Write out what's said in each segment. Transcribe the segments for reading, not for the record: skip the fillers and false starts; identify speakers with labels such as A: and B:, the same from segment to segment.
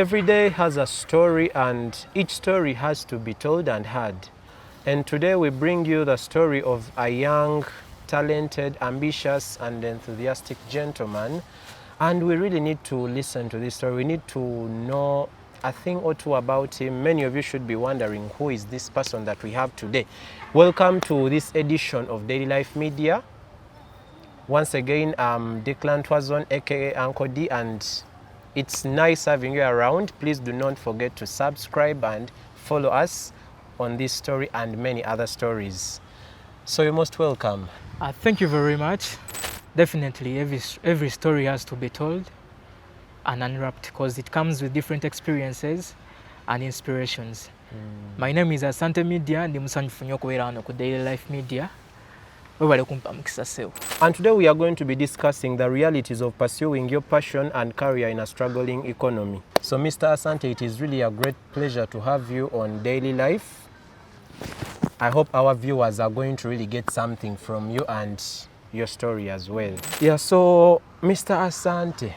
A: Every day has a story, and each story has to be told and heard. And today we bring you the story of a young, talented, ambitious, and enthusiastic gentleman. And we really need to listen to this story. We need to know a thing or two about him. Many of you should be wondering, who is this person that we have today? Welcome to this edition of Daily Life Media. Once again, I'm Declan Twazon, aka Uncle D, and it's nice having you around. Please do not forget to subscribe and follow us on this story and many other stories. So you're most welcome.
B: Thank you very much. Definitely, every story has to be told and unwrapped because it comes with different experiences and inspirations. My name is Asante Media, ndi musanjufu nnyo okubeera wano ku Daily Life Media.
A: And today we are going to be discussing the realities of pursuing your passion and career in a struggling economy. So Mr. Asante, it is really a great pleasure to have you on Daily Life. I hope our viewers are going to really get something from you and your story as well. Yeah, so Mr. Asante,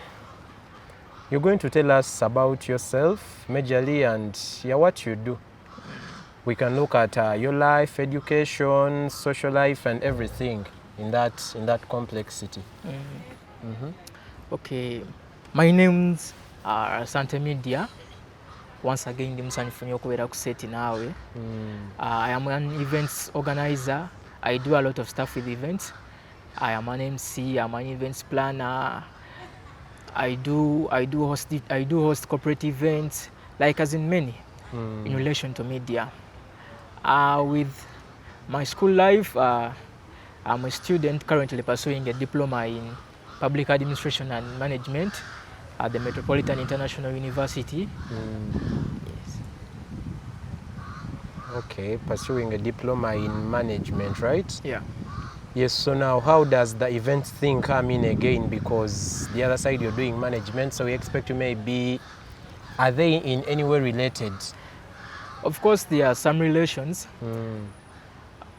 A: you're going to tell us about yourself majorly and what you do. We can look at your life, education, social life, and everything in that complexity.
B: Okay, my names are Asante Media. Once again, ndi musanjufu nnyo okubeera ku seti naawe. I am an events organizer. I do a lot of stuff with events. I am an MC. I'm an events planner. I do host corporate events, like as in many, in relation to media. With my school life, I'm a student currently pursuing a diploma in public administration and management at the Metropolitan International University. Yes.
A: Okay, pursuing a diploma in management, right?
B: Yeah.
A: Yes, so now how does the event thing come in again? Because the other side you're doing management, so we expect you maybe, are they in any way related?
B: Of course, there are some relations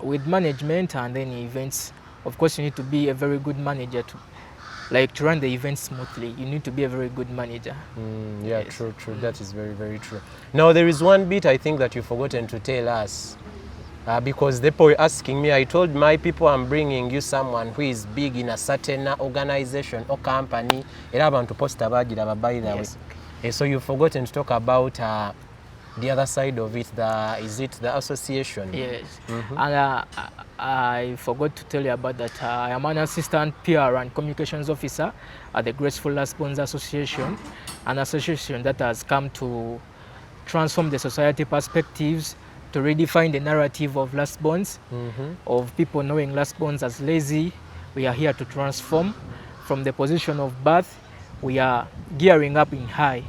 B: with management and then events. Of course, you need to be a very good manager to run the event smoothly. You need to be a very good manager.
A: Yeah, yes. True. That is very, very true. Now, there is one bit I think that you've forgotten to tell us. Because they were asking me, I told my people I'm bringing you someone who is big in a certain organization or company. Yes. So you've forgotten to talk about the other side of it. Is it the association?
B: Yes. And I forgot to tell you about that. I am an assistant PR and communications officer at the Graceful Last Bonds Association, an association that has come to transform the society perspectives, to redefine the narrative of last bonds, of people knowing last bonds as lazy. We are here to transform from the position of birth. We are gearing up in high,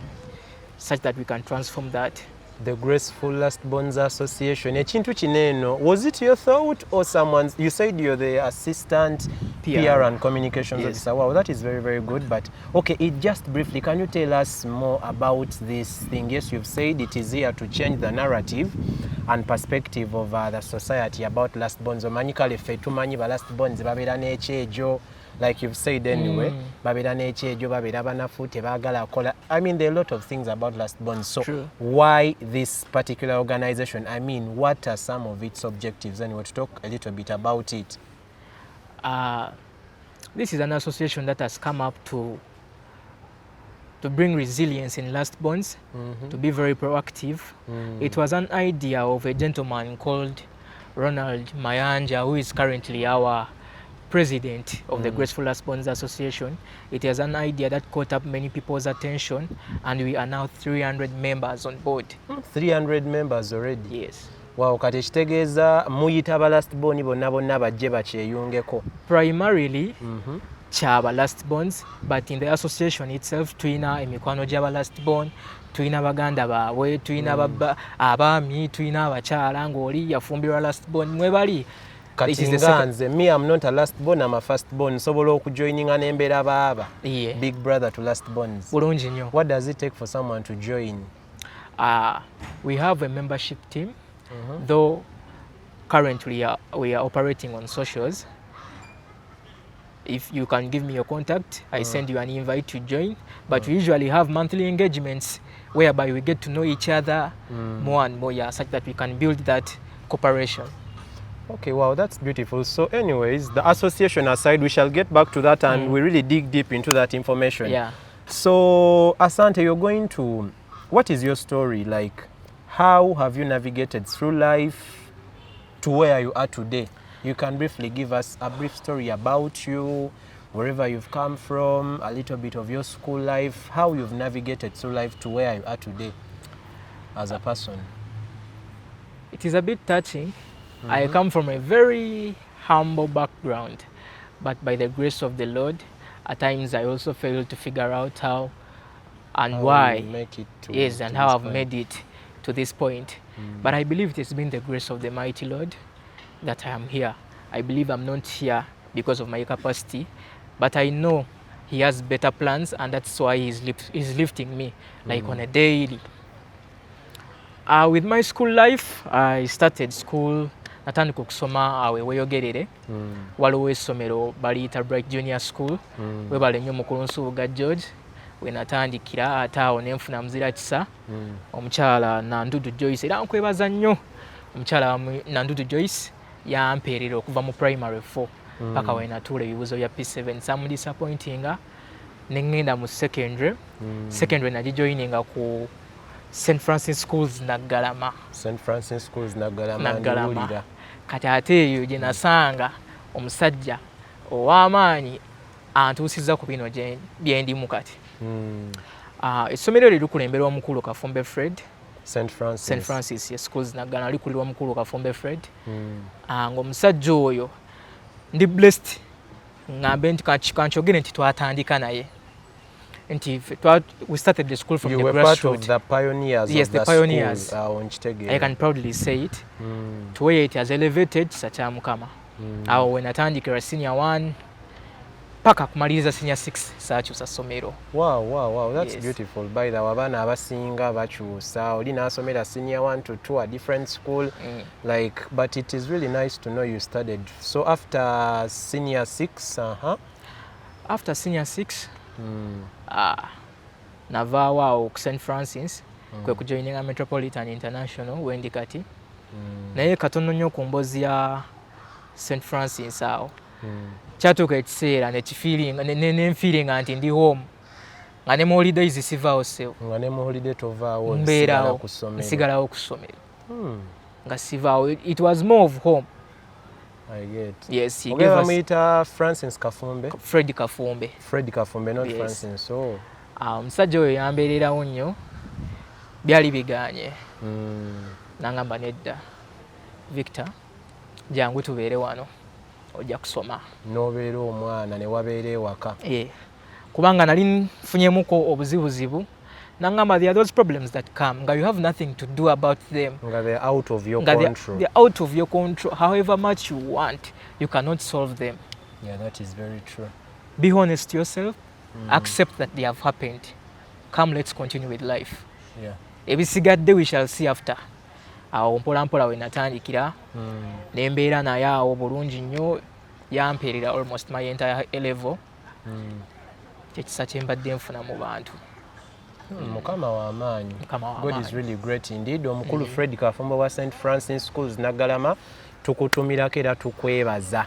B: such that we can transform that.
A: The Graceful Last Bonds Association. Echintu chineno, was it your thought or someone's? You said you're the assistant PR and communications officer. Wow, that is very, very good. But okay, just briefly, can you tell us more about this thing? Yes, you've said it is here to change the narrative and perspective of the society about last bonds. Omanyikale fe tumanyi ba last bonds babera n'ekyejo, like you've said anyway. Babera n'ekyejo, babera banafu tebagala kola. I mean, there are a lot of things about last bonds. So
B: True.
A: Why this particular organization? I mean, what are some of its objectives? And we'll talk a little bit about it.
B: This is an association that has come up to bring resilience in last bonds, to be very proactive. It was an idea of a gentleman called Ronald Mayanja, who is currently our president of the Graceful Last Bonds Association. It is an idea that caught up many people's attention, and we are now 300 members on board.
A: 300 members already?
B: Yes.
A: Wow, kati ekitegeeza muyita ba last bond bonna bonna bajje bakyeyungeko.
B: Primarily, kyaba last bonds, but in the association itself tuyina emikwano gy'aba last bond, tuyina baganda baabwe, tuyina abaami, tuyina abakyala ng'oli yafumbirwa last bond mwebali.
A: Kati nganze, me I'm not a last born, I'm a first born. Sobola okujoininga n'embeera baaba.
B: Yeah.
A: Big brother to last borns.
B: Bulungi nnyo.
A: What does it take for someone to join?
B: We have a membership team, though currently we are operating on socials. If you can give me your contact, I send you an invite to join. But we usually have monthly engagements whereby we get to know each other more and more, yeah, such that we can build that cooperation.
A: Okay, wow, that's beautiful. So anyways, the association aside, we shall get back to that and we really dig deep into that information.
B: Yeah.
A: So Asante, you're going to, what is your story? Like, how have you navigated through life to where you are today? You can briefly give us a brief story about you, wherever you've come from, a little bit of your school life, how you've navigated through life to where you are today as a person.
B: It is a bit touching. I come from a very humble background, but by the grace of the Lord, at times I also fail to figure out how and why.
A: Make it to,
B: yes,
A: to
B: and how
A: this
B: I've
A: point.
B: made it to this point. But I believe it has been the grace of the mighty Lord that I am here. I believe I'm not here because of my capacity, but I know He has better plans, and that's why He's lifting me like on a daily. With my school life, I started school natandika okusoma awe weeyogerere waliwo essomero baliyita Bright Junior School webale nnyo mukulu Nsubuga George we natandikira, ate awo ne nfuna muzira kisa omukyala Nandudu Joyce, era nkwebaza nnyo omukyala Nandudu Joyce yampeerera okuva mu primary 4 paka we natuula ebibuuzo bya P7 samudisappointinga ne ngenda mu secondary nagijoininga ku St. Francis Schools Naggalama.
A: St. Francis Schools Naggalama.
B: Kati ate eyo gye nasanga omusajja ow'amaanyi antuusizza ku bino bye ndimu kati. Essomero eryo likulemberwa omukulu Kafumbe Fred.
A: St. Francis
B: Schools Naggalama likulirwa omukulu Kafumbe Fred. Ng'omusajja oyo ndi blessed ngambe nti kankyogere nti twatandika naye. We started the school from
A: you
B: the
A: were
B: grassroots.
A: Part of the pioneers.
B: Yes,
A: of
B: the pioneers.
A: School,
B: I can proudly say it. To where it has elevated sacha mukama. Awo we natandikira senior 1 paka kumaliriza senior 6 sakyusa somero.
A: Wow, that's
B: yes.
A: beautiful. By the way, abaana abasinga bakyusa oli n'asomera senior 1 to 2 a different school. Like, but it is really nice to know you studied. So after senior 6,
B: After senior 6, navaawo awo ku St. Francis kwe kujoininga Metropolitan International wendi kati. Naye katono nnyo ku mbozi ya St. Francis awo. Kyatuuka ekiseera nenfiiringa nti ndi home nga ne mu holidays sivaawo sewo.
A: Nga ne mu holiday tovaawo
B: nsigalawo ku ssomero. Nga sivaawo. It was more of home.
A: I get.
B: Yes, he gave us
A: Francis Kafumbe.
B: Fred Kafumbe,
A: not
B: yes.
A: Francis. So
B: omusajja oyo yambeererawo nnyo byali biganye. Nangamba nedda Victor jangu tubeere wano ojja kusoma.
A: Nobeera omwana ne wabeera ewaka.
B: Kubanga nali nfunyemuko obuzibuzibu. Nangamba there are those problems that come. Nga you have nothing to do about them.
A: Nga they're out of your control.
B: They're out of your control. However much you want, you cannot solve them.
A: Yeah, that is very true.
B: Be honest to yourself. Accept that they have happened. Come, let's continue with life.
A: Yeah.
B: Ebisigadde we shall see after. Awo mpola mpola we natandikira. Nembeera naye awo bulungi nnyo yampeerera almost my entire A level. Kyekisa kye mbadde nfuna mu bantu.
A: Mukama wa amaanyi. God is really great indeed. Omukulu Fred Kafumbe wa St. Francis Schools Naggalama tukutumirako era tukwebaza.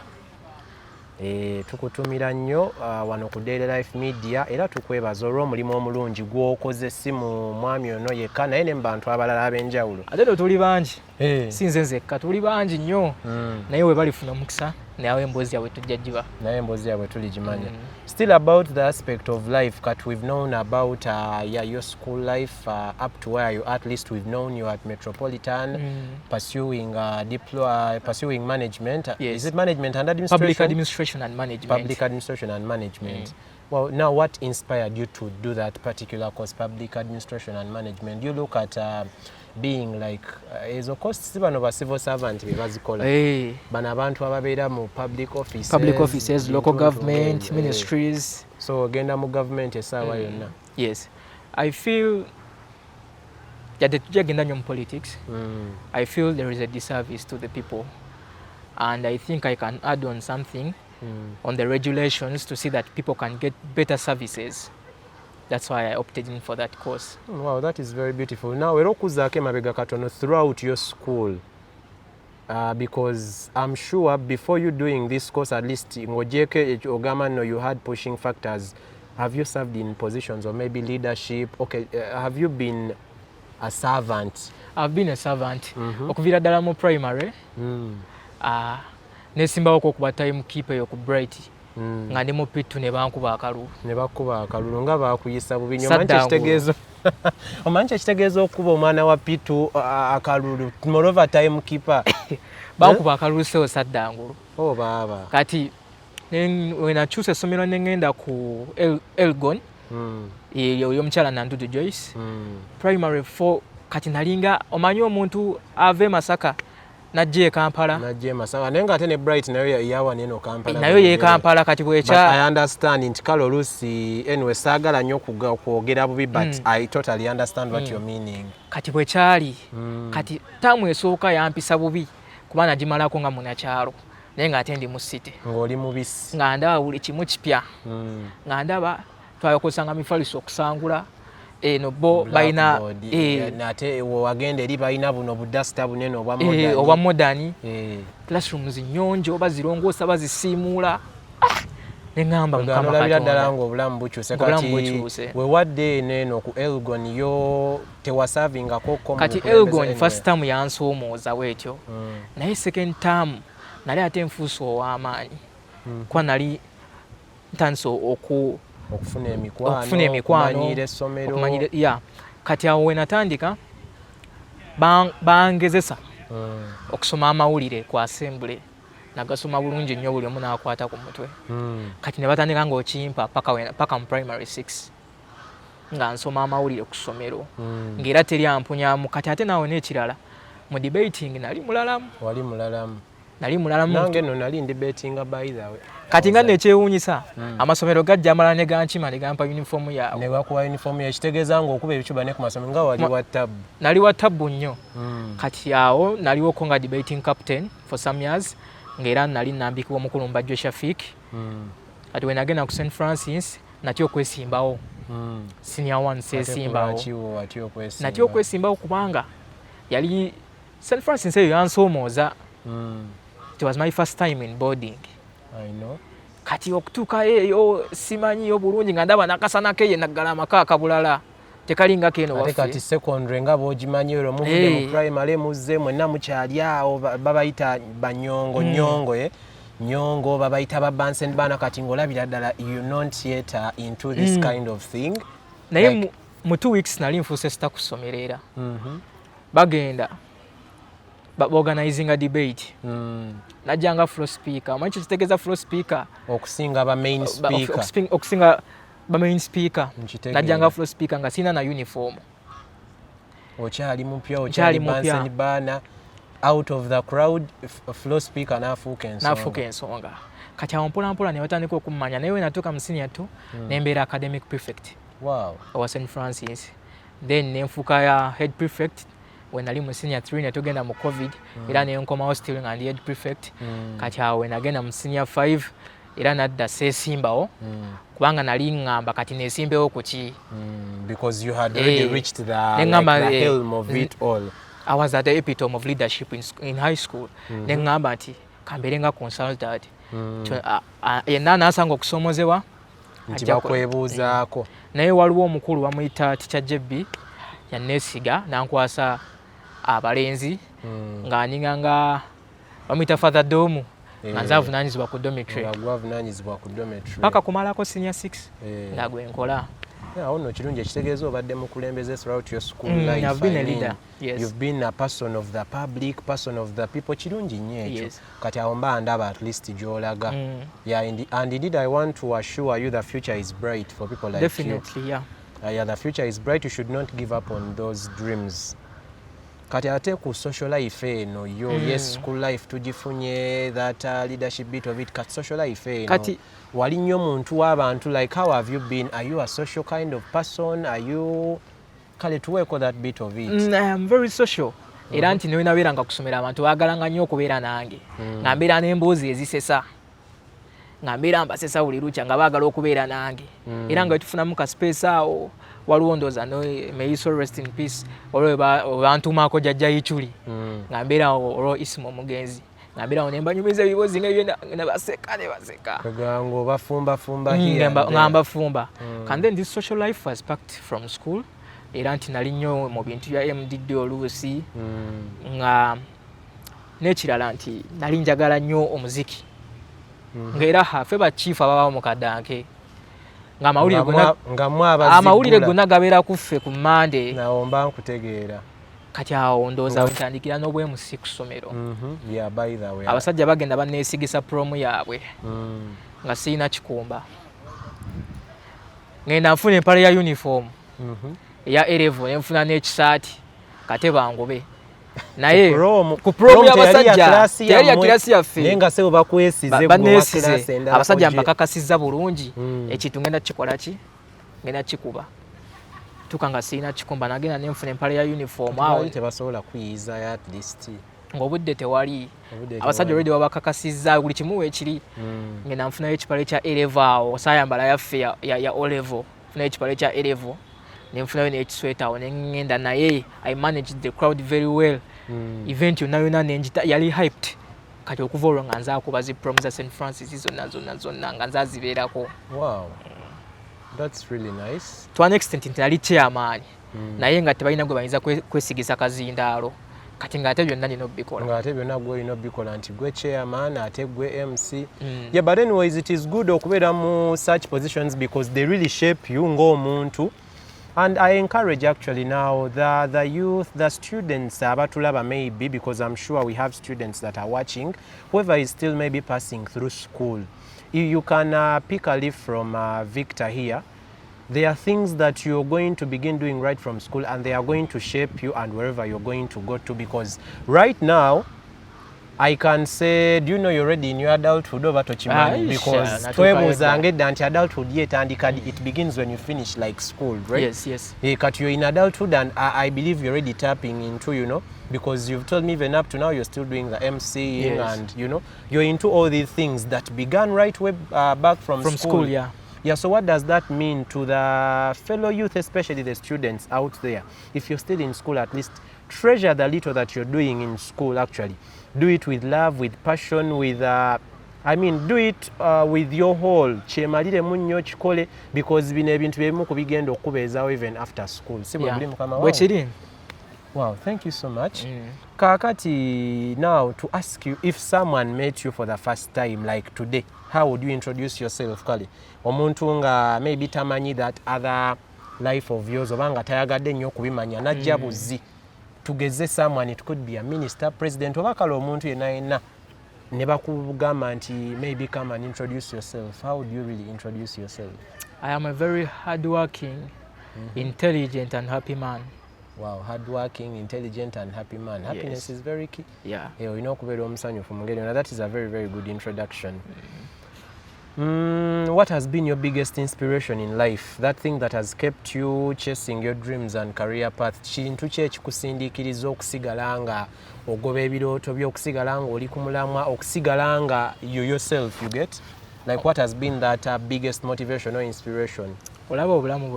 A: Tukutumira nnyo wano ku Daily Life Media era tukwebaza olw'omulimu omulungi gw'okoze si mu mwami ono yekka naye ne mu bantu abalala ab'enjawulo.
B: Ate tuli bangi. Si nze nzekka tuli bangi nnyo. Naye we balifuna omukisa naye emboozi yaabwe tujja giba.
A: Naye emboozi yaabwe tuligimanya. Still about the aspect of life that we've known about your school life up to where you at least we've known you at Metropolitan pursuing pursuing management.
B: Yes.
A: Is it management and administration?
B: Public administration and management.
A: Public administration and management. Well, now what inspired you to do that particular course, public administration and management? You look at being like ezo course bano ba civil servant be bazikola. Bana abantu ababeera mu public offices,
B: local government, ministries.
A: So genda mu government esaawa yonna.
B: Yes. I feel that tujagenda nnyo mu politics. I feel there is a disservice to the people. And I think I can add on something on the regulations to see that people can get better services. That's why I opted in for that course.
A: Wow, that is very beautiful. Now, era okuzaako emabega katono throughout your school, because I'm sure before you doing this course, at least ng'ogyeko ogamba no, you had pushing factors. Have you served in positions or maybe leadership? Okay, have you been a servant?
B: I've been a servant. Okuviira ddala mu primary. Nesimbawo okuba timekeeper y'oku Bright. Nga ndi mu P2 ne bankuba akalulu.
A: Ne bakuba akalulu nga baakuyisa bubi nnyo. Omanyi ekitegeeza okuba omwana wa P2 akalulu. Moreover timekeeper.
B: Bankuba akalulu sewo saddangulu.
A: Oh baaba.
B: Kati when I choose essomero ne ngenda ku Elgon. Y'omukyala Nandudu Joyce. Primary 4 kati nalinga omanyi omuntu ave Masaka najje Kampala. Najje Masaka naye ng'ate ne Bright nayo yawa neno Kampala. Nayo ye Kampala kati bwecha. I understand nti kale oluusi anyway saagala nnyo kwogera bubi but I totally understand what you're meaning. Kati bwekyali kati tamu esooka yampisa bubi kuba nagimalako nga munnakyalo naye ng'ate ndi mu city. Ng'oli mubisi. Nga ndaba buli kimu kipya. Nga ndaba twayokozanga mifaliso okusangula eno bo balina nate wagenda eri balina buno budasta bunene obwa modern classrooms nnyonjo oba zirongoosa bazisiimuula neŋŋamba mukama olabira ddala ng'obulamu bukyuse kati wewadde eno ku Elgon yo tewasavingako kati Elgon first term yansoomooza bwetyo naye second term nali ate nfuusa ow'amaanyi kuba nali ntandise okufuna emikwano okumanyira essomero kati awo we natandika bangezesa okusoma amawulire ku assembly nagasoma bulungi nnyo buli omu n'akwata ku mutwe kati ne batandika ng'okimpa paka mu primary 6 nga nsoma amawulire ku ssomero ng'era teri ampunyamu kati ate naawe n'ekirala mu debating nali mulalamu. Wali mulalamu? Nali mulalamu. Nange nno nali debatinga by the way. Kati nga nekyewuunyisa amasomero gajja amala ne gankima ne gampa uniform yaabwe. Ne bakuwa uniform ya kitegeeza ng'okuba ebicuba ne ku masomero nga wali wa ttabu. Nali wa ttabu nnyo. Kati awo naliwoko nga debating captain for some years ng'era nali nambikibwa omukulu Mbajjo Shafik. Kati we nagenda ku St Francis natyo okwesimbawo. Senior 1 sesimbawo. Natyo okwesimbawo kubanga yali St Francis eyo yansoomooza. It was my first time in boarding. I know. Kati okutuuka eyo simanyiyo bulungi nga ndaba nakasana keye naggala amaka akabulala tekalinga keno waffe. Ate kati secondary nga bw'ogimanyi olwo muvudde mu primary muzze mwenna mukyali awo babayita banyongo nyongo babayita ba Bansen bana kati ng'olabira ddala you not yet into this kind of thing. Naye mu 2 weeks nali nfuuse sita ku ssomero era. Bagenda organizing a debate. Najjanga floor speaker. Manchi kitegeeza floor speaker okusinga ba main speaker. Okusinga ba main speaker. Najjanga floor speaker nga sina na uniform. Okyali mupya okyali Bansen bana out of the crowd floor speaker nafuuka ensonga. Kati awo mpola mpola ne batandika okumanya naye we natuuka mu senior 2 nembeera academic prefect. Wow. Owa St Francis. Then nenfuuka ya head prefect. When nali mu senior 3 ne tugenda mu covid era ne nkomawo still nga ndi head prefect. Kati awo we nagenda mu senior 5 era nadda seesimbawo kubanga nali ngamba kati neesimbewo ku ki because you had already reached the helm of it all. I was at the epitome of leadership in high school. Ne ngamba nti kambeere nga consultant yenna naasanga okusoomozebwa nti bakwebuuzaako naye waliwo omukulu bamuyita Teacher Jebbi yanneesiga nankwasa abalenzi ng'aninga nga bamuyita Father Domu nga nze avunaanyizibwa ku dormitory paka kumalako senior 6 nga gwe nkola. Awo nno kirungi ekitegeeza obadde mukulembeze throughout your school life. I've been a leader. Yes. You've been a person of the public, person of the people. Kirungi nnyo ekyo. Yes. Kati awo mba ndaba at least gy'olaga. Yeah, and indeed I want to assure you the future is bright for people like you. Definitely, yeah. Yeah, the future is bright. You should not give up on those dreams. Kati ate ku social life eno yo yes school life tugifunye that leadership bit of it kati social life eno kati wali nnyo muntu w'abantu like how have you been? Are you a social kind of person? Are you kale tuweeko that bit of it? I am very social. Era nti ne nabeeranga kusomera abantu baagalanga nnyo okubeera nange nga mbeera n'emboozi ezisesa nga mbeera mbasesa buli lukya nga baagala okubeera nange era nga tufunamu ka space awo waliwo ndooza no may you so rest in peace olwo bantumaako jjajja yichuli nga mbeera olwo isimu omugenzi nga mbeera awo ne mbanyumiza ebibuuzi nga ne baseka
A: gango bafumba
B: nga mbafumba and then this social life was packed from school era nti nali nnyo mu bintu bya MDD oluusi nga n'ekirala nti nali njagala nnyo omuziki ng'era ffe bakiifu ababa mu kadanke ng'amawulire gonna gabeera ku ffe ku Monday
A: nawo mba nkutegeera
B: kati awo ndowooza ntandikira n'obwemusi ku ssomero abasajja bagenda banneesigisa prom yaabwe nga sirina kikumba ngenda nfuna empale ya uniform eya A-level ne nfuna n'ekisaati kate bangobe naye ku prom y'abasajja teyali ya kirasi yaffe
A: naye nga sebo bakwesize
B: banneesize abasajja mbakakasizza bulungi ekintu ngenda kikola ki ngenda kikuba tuka nga sirina kikumba nagenda ne nfuna empale ya uniform awo
A: tebasobola kuyiyiza at least
B: ng'obudde tewali abasajja already babakakasizza buli kimu weekiri ngenda nfunayo ekipale kya A-level awo saayambala yaffe ya O-level nfunayo ekipale kya A-level ne nfunayo n'ekisweta awo ne ngenda naye I managed the crowd very well event yonna nenjita yali hyped kati okuva olwo nga nzaakuba zi prom za St. Francis zonna nga nzazibeerako.
A: Wow, that's really nice.
B: To an extent nti nali chairman naye nga tebalina gwe bayinza kwesigisa kazindaalo kati nga ate byonna nina obbikola
A: nga ate byonna gwe olina obbikola nti gwe chairman ate gwe MC. Yeah, but anyways it is good okubeera mu such positions because they really shape you ng'omuntu. And I encourage actually now the youth, the students, abatulaba maybe, because I'm sure we have students that are watching, whoever is still maybe passing through school. You can pick a leaf from Victor here. There are things that you're going to begin doing right from school and they are going to shape you and wherever you're going to go to, because right now, I can say, do you know you're already in your adulthood over to Chimani? Because adulthood yet and it begins when you finish like school, right?
B: Yes.
A: You're in adulthood and I believe you're already tapping into, you know, because you've told me even up to now you're still doing the MCing and, you know, you're into all these things that began right way back from school.
B: Yeah.
A: Yeah, so what does that mean to the fellow youth, especially the students out there? If you're still in school, at least treasure the little that you're doing in school actually. Do it with love, with passion, with, do it with your whole. Chemalire munyo chikole because bino ebintu ebimu kubigenda okubeezaawo even after school. Wow, thank you so much. Kakati, now to ask you, if someone met you for the first time, like today, how would you introduce yourself, Kali? Omuntu nga maybe tamanyi that other life of yours, obanga tayagadde nnyo kubimanya, najja buzzi. Tugeze someone, it could be a minister, president, oba kale omuntu yenna ne bakugamba nti maybe come and introduce yourself. How would you really introduce yourself?
B: I am a very hardworking, intelligent and happy man.
A: Wow, hardworking, intelligent and happy man. Happiness is very key.
B: Yeah.
A: You know, that is a very, very good introduction. What has been your biggest inspiration in life? That thing that has kept you chasing your dreams and career path. Kintu ki ekikusindiikiriza okusigala nga ogoba ebirooto byo, okusigala nga oli ku mulamwa, okusigala nga you yourself, you get? Like what has been that biggest motivation or inspiration?
B: Olaba obulamu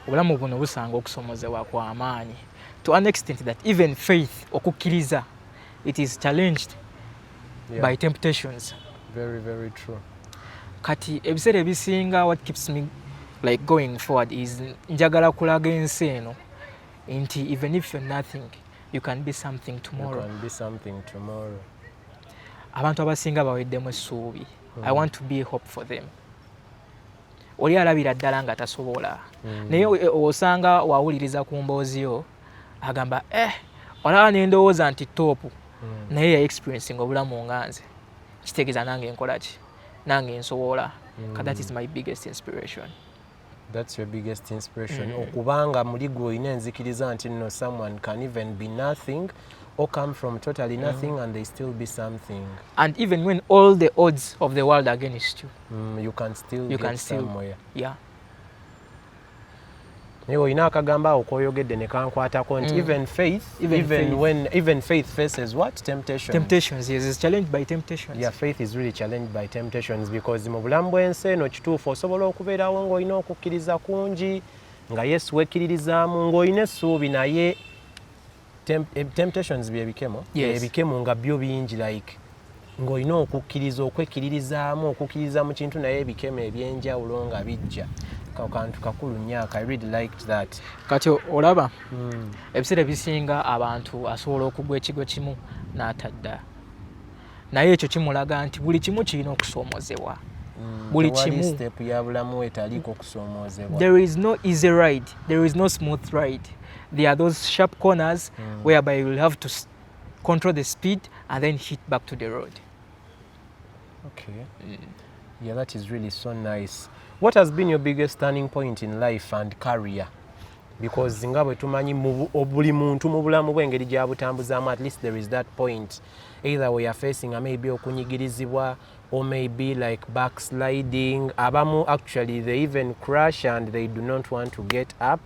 B: buno busanga okusomozebwa kwa amaanyi. To an extent that even faith, okukkiriza, it is challenged by temptations.
A: Very, very true.
B: Kati ebiseera ebisinga what keeps me like going forward is njagala kulaga ensi eno nti even if you're nothing you can be something tomorrow.
A: You can be something tomorrow.
B: Abantu abasinga baweddemu essuubi. I want to be a hope for them. Oli alabira ddala nga tasobola. Naye osanga wawuliriza ku mboozi yo agamba olaba n'endowooza nti topu naye ya experiencing obulamu nga nze kitegeeza nange nkola ki nange nsobola. That is my biggest inspiration.
A: That's your biggest inspiration. Okubanga muri gwe olina enzikiriza nti no someone can even be nothing or come from totally nothing and they still be something.
B: And even when all the odds of the world are against you,
A: you can still get somewhere.
B: Yeah.
A: naye olina akagamba awo koyogedde ne kankwatako nti even faith faces what?
B: Temptations, yes, is challenged by temptations.
A: Yeah, faith is really challenged by temptations because mu bulamu bw'ensi eno kituufu osobola okubeerawo ng'olina okukkiriza kungi nga Yesu wekkiririzaamu ng'olina essuubi naye temptations byebikemo ebikemo nga byo bingi like ng'olina okwekkiririzaamu okukkiriza mu kintu naye ebikemo ebyenjawulo nga bijja kantu kakulu nnyo. I really liked that.
B: Kati olaba ebiseera ebisinga abantu asobola okugwa ekigo kimu n'atadda naye ekyo kimulaga nti buli kimu kirina okusoomozebwa. Buli kimu
A: step ya bulamu etaliiko okusoomozebwa.
B: There is no easy ride, there is no smooth ride. There are those sharp corners whereby you will have to control the speed and then hit back to the road.
A: Okay. Yeah, that is really so nice. What has been your biggest turning point in life and career? Because nga bwe tumanyi buli muntu mu bulamu bwe engeri gy'abutambuzaamu, at least there is that point either we are facing maybe okunyigirizibwa or maybe like backsliding. Abamu actually they even crash and they do not want to get up.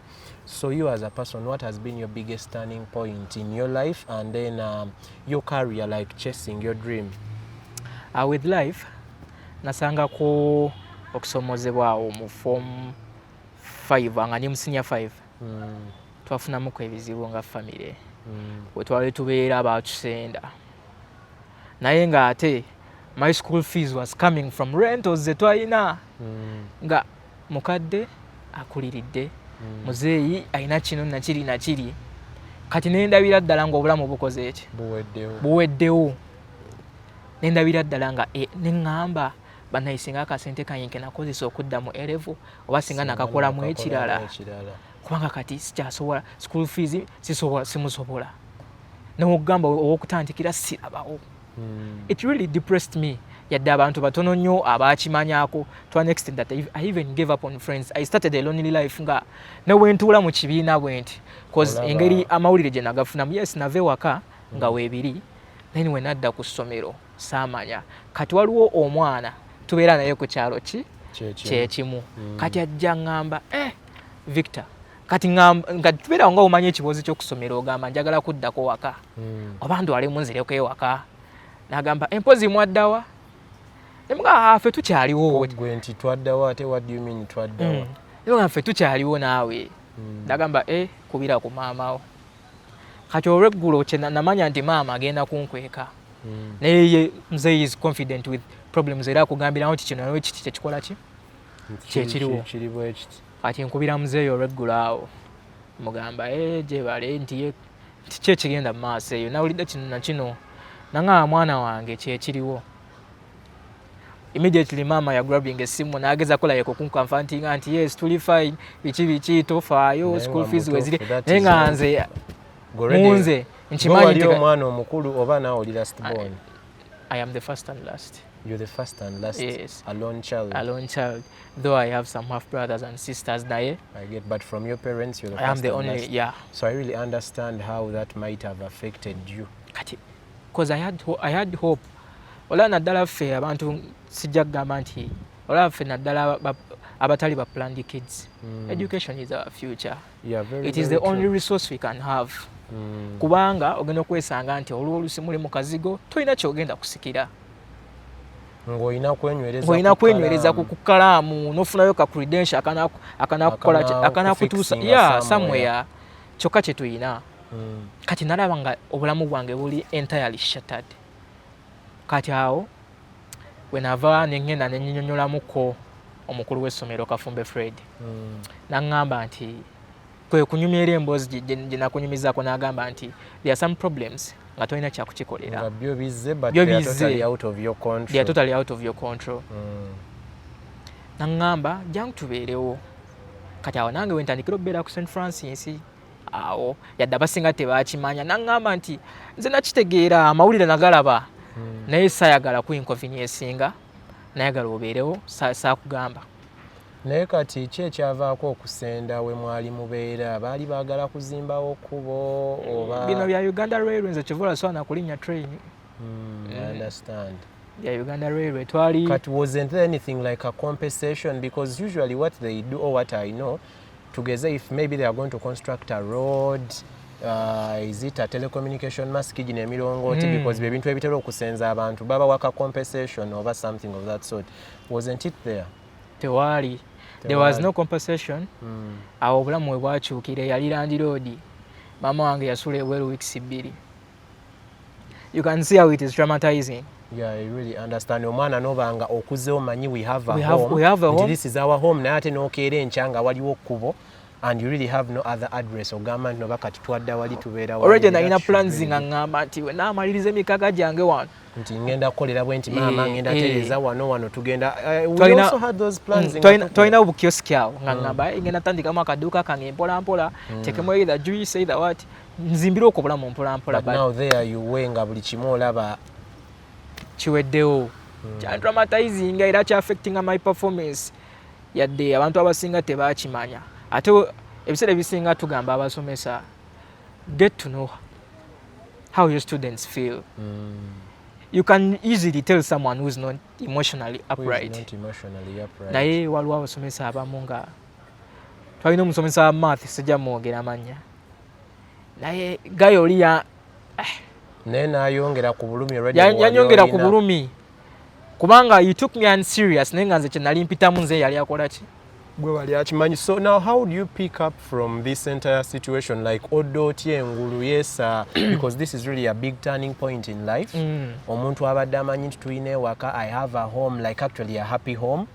A: So you as a person, what has been your biggest turning point in your life and then your career, like chasing your dream?
B: With life nasangako okusomozebwawo mu form 5 nga ndi mu senior 5 twafunamuko ebizibu nga family we twali tubeera abatusenda naye nga ate my school fees was coming from rentals ze twalina nga mukadde akuliridde muzeeyi alina kino nakiri kati nendabira ddala ng'obulamu bukoze eki buweddewo nendabira ddala nga neŋŋamba banaye singa akasente kange ke nakozesa okudda mu A-level oba singa nakakolamu ekirala kubanga kati sikyasobola school fees simusobola n'okugamba ow'okutandikira sirabawo. It really depressed me. Yadde abantu batono nnyo abakimanyaako to an extent that I even gave up on friends. I started a lonely life nga newentuula mu kibiina bwe nti cause engeri amawulire gye nagafunamu yes nave waka nga weebiri then we nadda ku ssomero saamanya kati waliwo omwana tubeera naye ku kyalo kyekimu kati ajja ngamba Victor kati nga tubeera nga omanyi ekibuuzo ky'okusomero ogamba njagala kuddako waka oba ndwalemu nzireko ewaka nagamba empozi mwaddawa nemuga ffe tukyaliwo
A: gwe nti twaddawa ate what do you mean twaddawa
B: nemuga ffe tukyaliwo naawe nagamba kubira ku maamawo kati olweggulo kye namanya nti maama agenda kunkweka naye ye mzee is confident with problems era akugambirawo nti kino nawe kiti kyekikola ki kyekiriwo kati nkubira muzeeyo olweggulo awo mugamba gyebale nti kyekigenda mu maaso eyo nawulidde kino nakino nanga mwana wange kyekiriwo. Immediately mama ya grabbing esimu naageza kola yeko kunkamfantinga nti yes tuli fine biki tofaayo school fees weziri nenga nze munze nchimanyi
A: omwana omukulu oba nawe oli last born.
B: I am the first and last.
A: You're the first and last.
B: Yes.
A: Alone child.
B: Though I have some half brothers and sisters naye.
A: I get, but from your parents you're the first.
B: I am the only last. Yeah.
A: So I really understand how that might have affected you.
B: Kati because I had hope. Ola naddala ffe abantu sijja kugamba nti ola ffe naddala abatali ba planned kids. Education is our future.
A: Yeah, very,
B: it is the only resource we can have. Kubanga ogenda okwesanga nti olw'olusi muli mu kazigo tolina kyogenda kusikira ng'olina kwenywereza ku kalaamu n'ofunayo ka credential akanakutuusa somewhere kyokka kye tuyina. Kati nalaba nga obulamu bwange buli entirely shattered. Kati awo wenava nengenda nennyonnyolamuko omukulu w'essomero Kafumbe Fred naŋŋamba nti kwe kunyumya era emboozi gye nakunyumizaako n'agamba nti there are some problems nga tolina kyakukikolera
A: byo bizze but they are totally out of your control.
B: They are totally out of your control. Naŋŋamba jangu tubeerewo. Kati awo nange wentandikira okubeera ku St Francis awo yadde abasinga tebakimanya naŋŋamba nti nze nakitegeera amawulire nagalaba naye saayagala ku inconvenienceinga nayagala obeerewo saakugamba.
A: Naye kati ki ekyavaako okusenda we mwali mubeera? Baali baagala kuzimbawo kkubo oba
B: bino bya Uganda Railway nze kivola swana kulinnya train.
A: I understand.
B: Yeah, Uganda Railway twali.
A: But wasn't there anything like a compensation? Because usually what they do or what I know tugeze if maybe they are going to construct a road, is it a telecommunication mask gino emirongooti because bebintu ebitera okusenza abantu baba waka compensation oba something of that sort. Wasn't it there?
B: Tewali. There was no compensation. Awo obulamu bwe bwakyukire yali Land Road. Mama wange yasula ebweru weeks 2. You can see how it is traumatizing.
A: Yeah, I really understand. Omwana nobanga okuze omanyi we have a home.
B: We have a home.
A: This is our home. Naye ate nokeera enkyanga waliwo kkubo and you really have no other address. Ogamba nti noba kati twadda wali tubeera wali.
B: Already nalina plans nga ngamba nti we naamaliriza emikaga gyange wano.
A: Nti ngenda kukolera bwe nti maama ngenda tereza wano tugenda. We also had those plans.
B: Twalina obukioski awo nga ngamba ngenda tandikamu akaduuka kange mpola tekemu either juice either what. Nzimbira okubulamu mpola.
A: But now there you were nga buli kimu olaba
B: kiweddewo. Kya traumatizing era kya affecting my performance. Yadde abantu abasinga tebakimanya. Ate ebiseera ebisinga tugamba abasomesa get to know how your students feel. You can easily tell someone who is not emotionally upright. Naye waliwo abasomesa abamu nga twalina omusomesa wa math sijja mwogera manya. Naye gayo oli
A: naye n'ayongera ku bulumi
B: yanyongera ku bulumi kubanga you took me unserious naye nga nze kye nali mpitamu nze yali akola ki
A: gwe wali akimanyi. So now how do you pick up from this entire situation like oddo otya engulu yes because this is really a big turning point in life. Omuntu abadde amanyi nti tulina ewaka I have a home like actually a happy home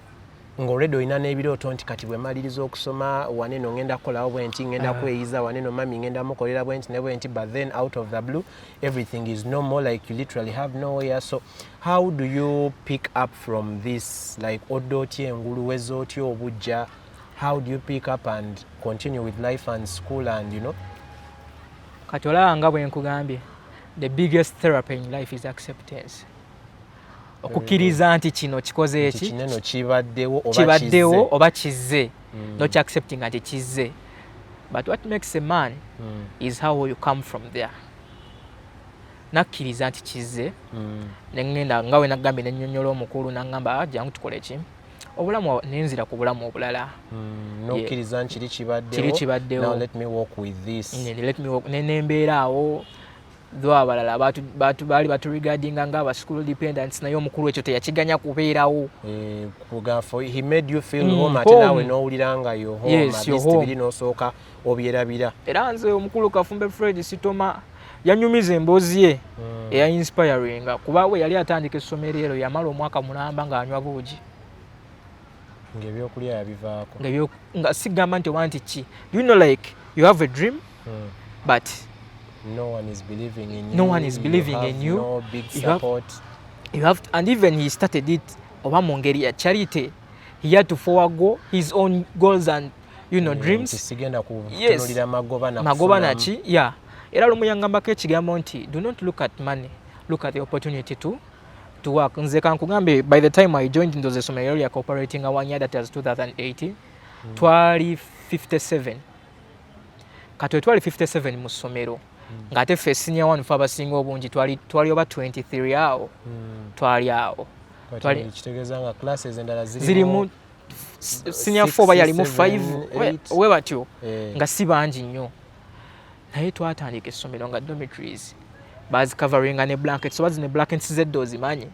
A: ng'olready olina n'ebirooto nti kati bwe maliriza okusoma waneno ngenda kukolawo bwe nti ngenda kweyiza waneno mami ngenda mukolera bwe nti ne bwe nti but then out of the blue everything is normal like you literally have nowhere. So how do you pick up from this like oddo otya engulu weza otya obujja, how do you pick up and continue with life and school and you know?
B: Kati olaba nga bwe nkugambye the biggest therapy in life is acceptance. Okukkiriza nti kino kikoze eki
A: kineno kibaddewo
B: oba kizze not accepting nti kizze but what makes a man is how you come from there. Nakkiriza nti kizze nengenda nga we nagambye nennyonnyola omukulu nangamba jangu tukole ki obulamu nenzira ku bulamu obulala
A: nokkiriza nti kiri kibaddewo now let me walk with this
B: nembeera awo dho abalala baali baturegardinga nga aba school dependents naye omukulu ekyo teyakiganya kubeerawo.
A: He made you feel home ate naawe n'owulira nga yo home at least biri n'osooka obyerabira.
B: Era nze omukulu Kafumbe Fred Sitoma yanyumiza emboozi ye eya inspiring kuba we yali atandika essomero ero yamala omwaka mulamba ng'anywa buugi.
A: Ng'ebyokulya yabivaako.
B: Nga sigamba nti oba nti ki. You know like you have a dream but
A: no one is believing in you.
B: No one is believing in you.
A: No big support.
B: You have to, and even he started it oba mu ngeri ya charity. He had to forego his own goals and dreams.
A: Sigenda kutunulira
B: magoba naki. Yeah. Era lumu yangambako ekigambo nti do not look at money. Look at the opportunity to work. Nze kankugambe by the time I joined into the essomero lya cooperating one year that was 2018 twali 57. Kati twali 57 mu ssomero. Ngate fe senior one fa abasinga obungi twali oba 23 awo twali awo
A: twali kitegeeza nga classes endala
B: ziri mu senior 4 bayali mu 5 we batyo nga si bangi nnyo naye twatandika essomero nga dormitories bazi covering ne blankets so bazi ne blankets zeddo zimanyi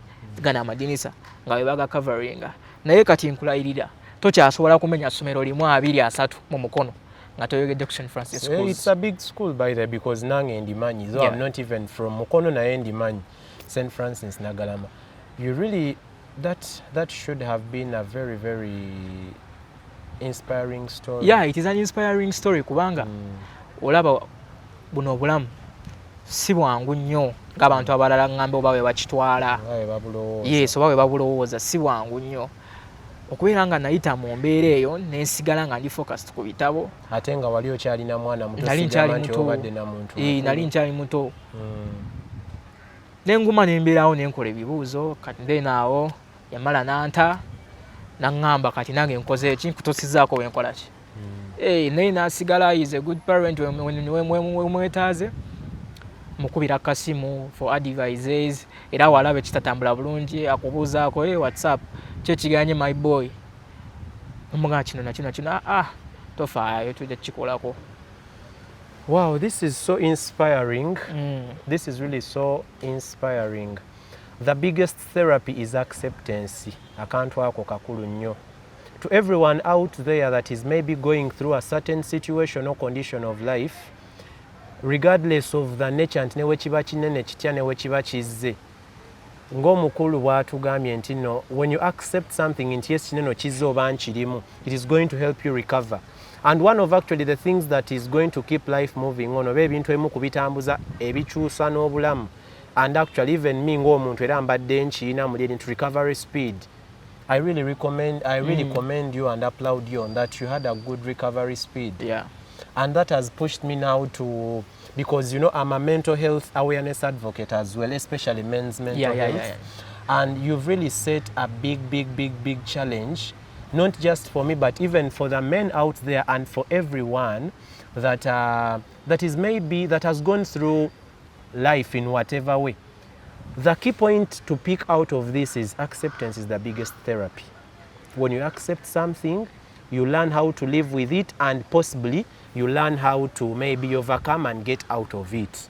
B: gana amadinisa nga we baga covering naye kati nkulayirira tokyasobola kumenya ssomero limu 2-3 mu mukono. St. Francis schools.
A: It's a big school by there because nange ndimanyi though I'm not even from Mukono naye ndimanyi St. Francis Nagalama. You really that should have been a very very inspiring story.
B: Yeah, it is an inspiring story kubanga olaba buno obulamu si bwangu nnyo ng'abantu abalala ngambe oba we bakitwala. Yes, oba we babulowooza si bwangu nnyo. Okubeera nga nayita mu mbeera eyo nensigala nga ndi focused ku bitabo
A: ate nga wali okyalina mwana muto obadde na muntu
B: nali nkyali muto nenguma nembeerawo nenkola ebibuuzo kati then awo yamala nanta naŋŋamba kati nange nkoze eki nkutosizaako wenkola ki naye nasigala is a good parent wemwetaaze mukubira kasimu for advices era walaba ekitatambula bulungi akubuuzaako WhatsApp kyekiganye my boy omugana kino tofaayo tujja kikolako.
A: Wow, this is so inspiring. This is really so inspiring. The biggest therapy is acceptance. Akantu ako kakulu nnyo. To everyone out there that is maybe going through a certain situation or condition of life, regardless of the nature nti newe kiba kinene kitya newe kiba kizze, ng'omukulu bw'atugambye nti no, when you accept something nti yes kinene kizze oba nkirimu, it is going to help you recover. And one of actually the things that is going to keep life moving on oba ebintu ebimu kubitambuza ebikyusa n'obulamu, and actually even me ng'omuntu era mbadde nkiina muli into recovery speed, I really commend you and applaud you on that. You had a good recovery speed.
B: Yeah.
A: And that has pushed me now to, because you know I'm a mental health awareness advocate as well, especially men's mental health. Yeah. And you've really set a big challenge, not just for me but even for the men out there and for everyone that that has gone through life in whatever way. The key point to pick out of this is acceptance is the biggest therapy. When you accept something, you learn how to live with it, and possibly you learn how to maybe overcome and get out of it.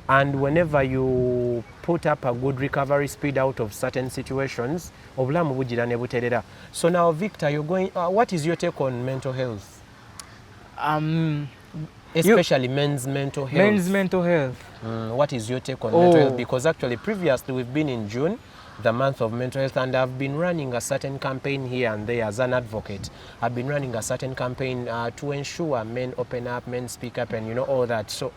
A: And whenever you put up a good recovery speed out of certain situations, obulamu bugira ne buterera. So now, Victor, you're going. What is your take on mental health? Especially men's mental health.
B: Men's mental health.
A: What is your take on mental health? Because actually previously we've been in June, the month of mental health, and I've been running a certain campaign here and there as an advocate. I've been running a certain campaign to ensure men open up, men speak up, and you know all that. So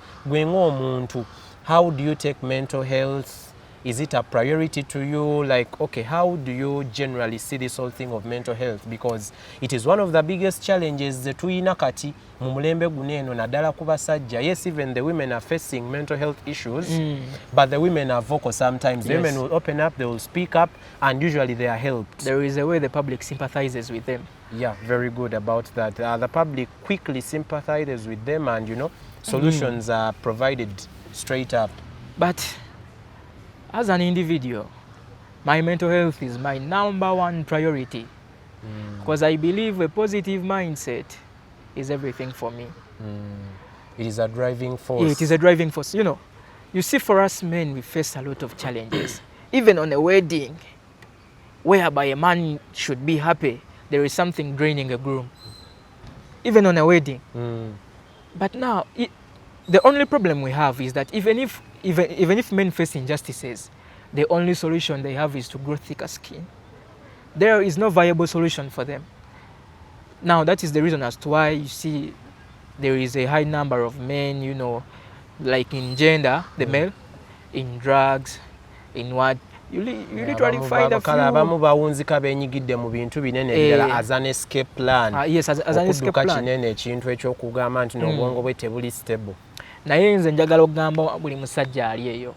A: how do you take mental health? Is it a priority to you? Like, okay, how do you generally see this whole thing of mental health? Because it is one of the biggest challenges that we nakati mumulembe guneno nadala kubasajja. Yes, even the women are facing mental health issues, but the women are vocal sometimes. The women will open up, they will speak up, and usually they are helped.
B: There is a way the public sympathizes with them.
A: Yeah, very good about that. The public quickly sympathizes with them, and you know, solutions are provided straight up.
B: But as an individual, my mental health is my #1 priority, because I believe a positive mindset is everything for me.
A: It is a driving force.
B: Yeah, it is a driving force. You know, you see, for us men, we face a lot of challenges. Even on a wedding, whereby a man should be happy, there is something draining a groom. Even on a wedding. But now, the only problem we have is that even if men face injustices, the only solution they have is to grow thicker skin. There is no viable solution for them. Now, that is the reason as to why you see there is a high number of men, you know, like in gender, the male, in drugs, in what, you literally find a few.
A: Abamu bawunzika benyigidde mu bintu binene ddala as an escape plan.
B: Yes, as an escape plan.
A: Okudduka kinene ekintu eky'okugamba nti n'obwongo bwe tebuli stable.
B: Naye nze njagala okugamba buli musajja ali eyo.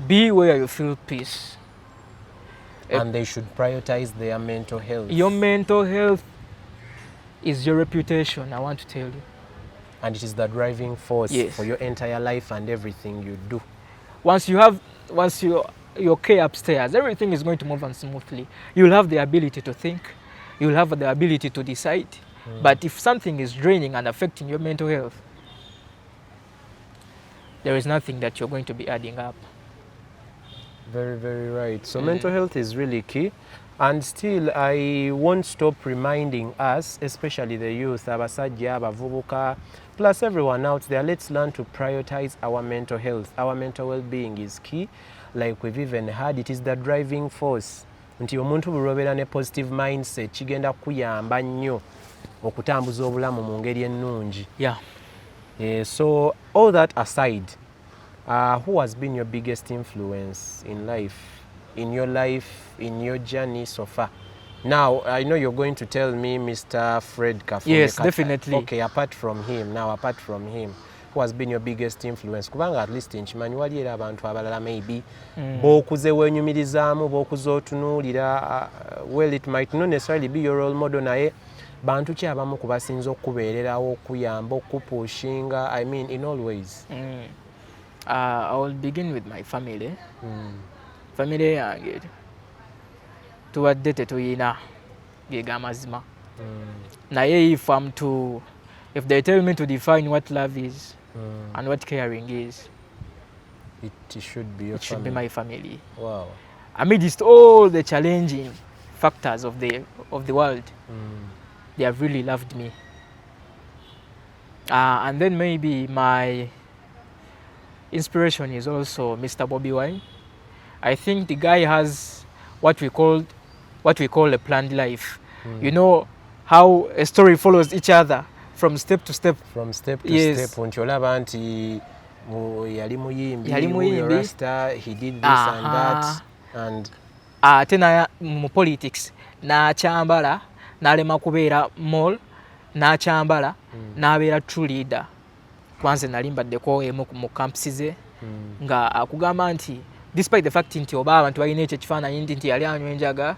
B: Be where you feel peace.
A: And they should prioritize their mental health.
B: Your mental health is your reputation, I want to tell you.
A: And it is the driving force for your entire life and everything you do.
B: Once you're okay upstairs, everything is going to move on smoothly. You'll have the ability to think. You'll have the ability to decide. But if something is draining and affecting your mental health, there is nothing that you're going to be adding up.
A: Very, very right. So mental health is really key. And still, I won't stop reminding us, especially the youth, abasajja, abavubuka, plus everyone out there, let's learn to prioritize our mental health. Our mental well-being is key. Like we've even heard, it is the driving force. Nti omuntu bw'obeera ne positive mindset kigenda kuyamba nnyo okutambuza obulamu mu ngeri ennungi.
B: Yeah.
A: So all that aside, who has been your biggest influence in life, in your journey so far? Now, I know you're going to tell me Mr. Fred Kafune.
B: Yes, definitely.
A: Okay, apart from him, who has been your biggest influence? Kubanga at least nkimanyi wali era abantu abalala maybe b'okuze wenyumirizaamu, b'okuze otunuulira, well, it might not necessarily be your role model, naye bantu ki abamu kubasinza okukubeererawo, okuyamba, okupushinga, I mean in all ways?
B: I will begin with my family. Family yange tubadde tetuyina geega amazima. Naye if they tell me to define what love is and what caring is,
A: it should be your
B: it should be my family.
A: Wow.
B: Amidst all the challenging factors of the world, they have really loved me. And then maybe my inspiration is also Mr. Bobby Wine. I think the guy has what we call a planned life. You know how a story follows each other from step to step.
A: From step to
B: Yes.
A: step. Uncholaba nti yali muyimbi,
B: Yali
A: rasta, he did this and that. And
B: tena mu politics n'akyambala n'alema kubeera mall n'akyambala n'abeera true leader. Kwanze nali mbaddeko emu mu campusi ze nga akugamba nti despite the fact nti oba abantu balina ekyo ekifaananyi nti yali anywa enjaga,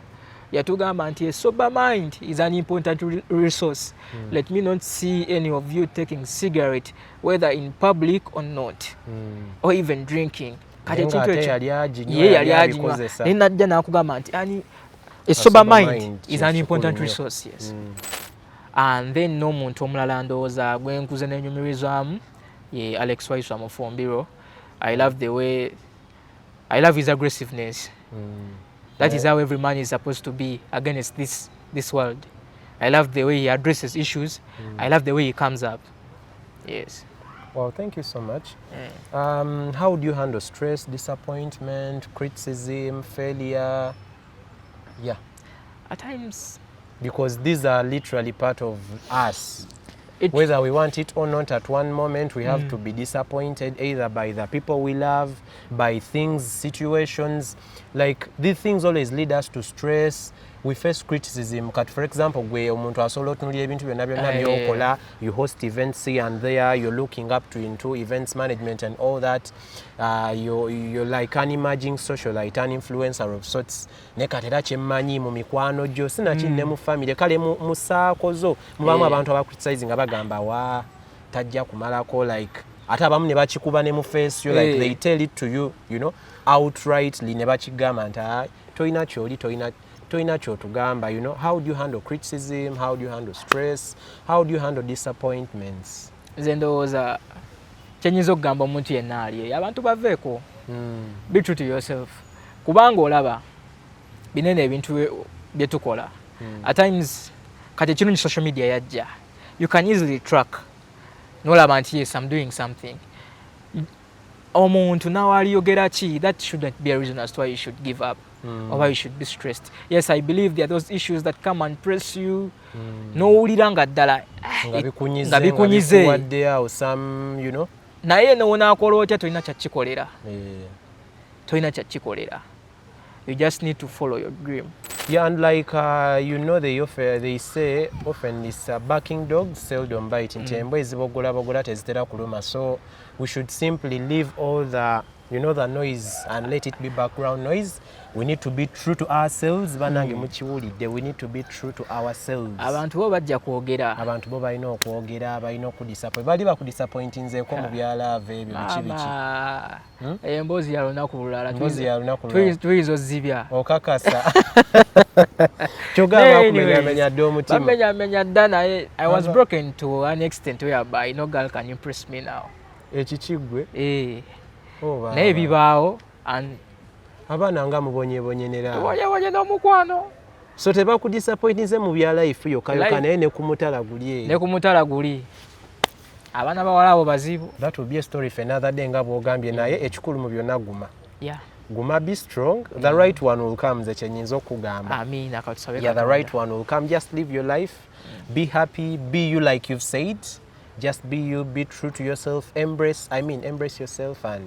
B: yatugamba nti a sober mind is an important resource. Let me not see any of you taking cigarette, whether in public or not, or even drinking. Kati ekintu ekyo yali aginywa naye najja n'akugamba nti a sober mind is an important resource. Yes. And then n'omuntu omulala ndowooza gwe nkuze n'enyumirizaamu ye Alex Waiswa Mufumbiro. I love his aggressiveness. That is how every man is supposed to be against this world. I love the way he addresses issues. I love the way he comes up. Yes.
A: Well, thank you so much. How do you handle stress, disappointment, criticism, failure? Yeah.
B: At times,
A: because these are literally part of us. Whether we want it or not, at one moment we have to be disappointed either by the people we love, by things, situations. Like these things always lead us to stress. We face criticism. For example, you host events here and there, you're looking up to into events management and all that. You're like an emerging socialite, an influencer of sorts. Nekatera chemanyi mu mikwano gyo sina kinne mu family kale mu saako zo mubamu abantu abacriticizing abagamba wa tajja kumalako, like ate abamu ne bakikuba ne mu face you, like they tell it to you, you know, outrightly ne bakigamba nti toyina kyoli toyina kyotugamba, you know. How do you handle criticism? How do you handle stress? How do you handle disappointments?
B: Nze ndowooza kyenyinza okugamba omuntu yenna ali abantu baveeko. Be true to yourself. Kubanga olaba binene ebintu bye tukola. At times kati ekirungi social media yajja, you can easily track n'olaba nti yes, I'm doing something. Omuntu nawe aliyogera ki, that shouldn't be a reason as to why you should give up or why you should be stressed. Yes, I believe there are those issues that come and press you. N'owulira nga ddala nga bikunyize
A: or some, you know.
B: Naye n'onaakola otya tolina kyakikolera. Tolina kyakikolera. You just need to follow your dream.
A: Yeah, and like you know, they say often it's barking dogs seldom bite. Embwa ezibogolabogola tezitera kuluma. So we should simply leave all the, you know, the noise and let it be background noise. We need to be true to ourselves. Banange mukiwulidde, we need to be true to ourselves.
B: Abantu bo bajja kwogera.
A: Abantu bo balina okwogera, balina okudisappoint. Bali bakudisappointinzeeko mu byalaave ebyo biki.
B: Emboozi ya lunaku lulala.
A: Emboozi ya lunaku lulala.
B: Tuyinza ozzibya.
A: Okakasa. Kyogamba bakumenyamenya dda omutima.
B: Bamenyamenya dda naye I was broken to an extent whereby no girl can impress me now.
A: Ekikiggwe?
B: Naye bibaawo and
A: abaana nga mubonyebonye nera.
B: Mubonyebonye n'omukwano.
A: So tebakudisappointinze mu bya life yokka naye ne ku mutala guli.
B: Ne ku mutala guli. Abaana bawala abo bazibu.
A: That will be a story for another day nga bw'ogambye naye ekikulu mu byonna guma.
B: Yeah.
A: Guma, be strong. The right one will come. Ze kyenyinza okugamba.
B: Amina katusabye.
A: Yeah, the right one will come. Just live your life. Be happy. Be you like you've said. Just be you. Be true to yourself. Embrace yourself and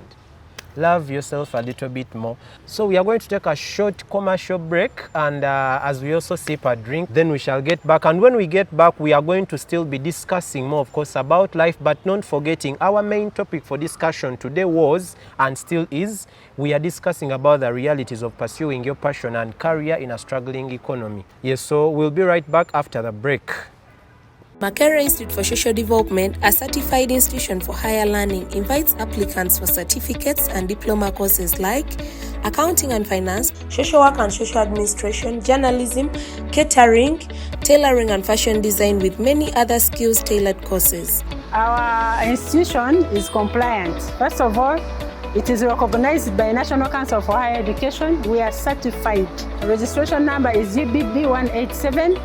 A: love yourself a little bit more. So we are going to take a short commercial break, and as we also sip a drink, then we shall get back. And when we get back, we are going to still be discussing more, of course, about life, but not forgetting our main topic for discussion today was, and still is, we are discussing about the realities of pursuing your passion and career in a struggling economy. Yes, so we'll be right back after the break.
C: Makerere Institute for Social Development, a certified institution for higher learning, invites applicants for certificates and diploma courses like accounting and finance, social work and social administration, journalism, catering, tailoring and fashion design, with many other skills-tailored courses.
D: Our institution is compliant. First of all, it is recognized by National Council for Higher Education. We are certified. The registration number is UBB 187.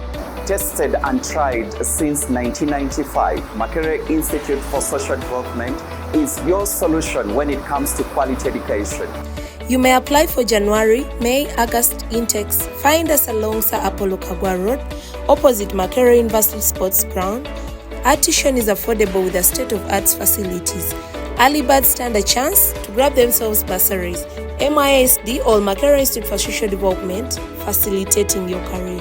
E: Tested and tried since 1995, Makerere Institute for Social Development is your solution when it comes to quality education.
C: You may apply for January, May, August intakes. Find us along Sir Apollo Kagwa Road, opposite Makerere University Sports Ground. Our tuition is affordable with the state-of-art facilities. Early birds stand a chance to grab themselves bursaries. MISD or Makerere Institute for Social Development, facilitating your career.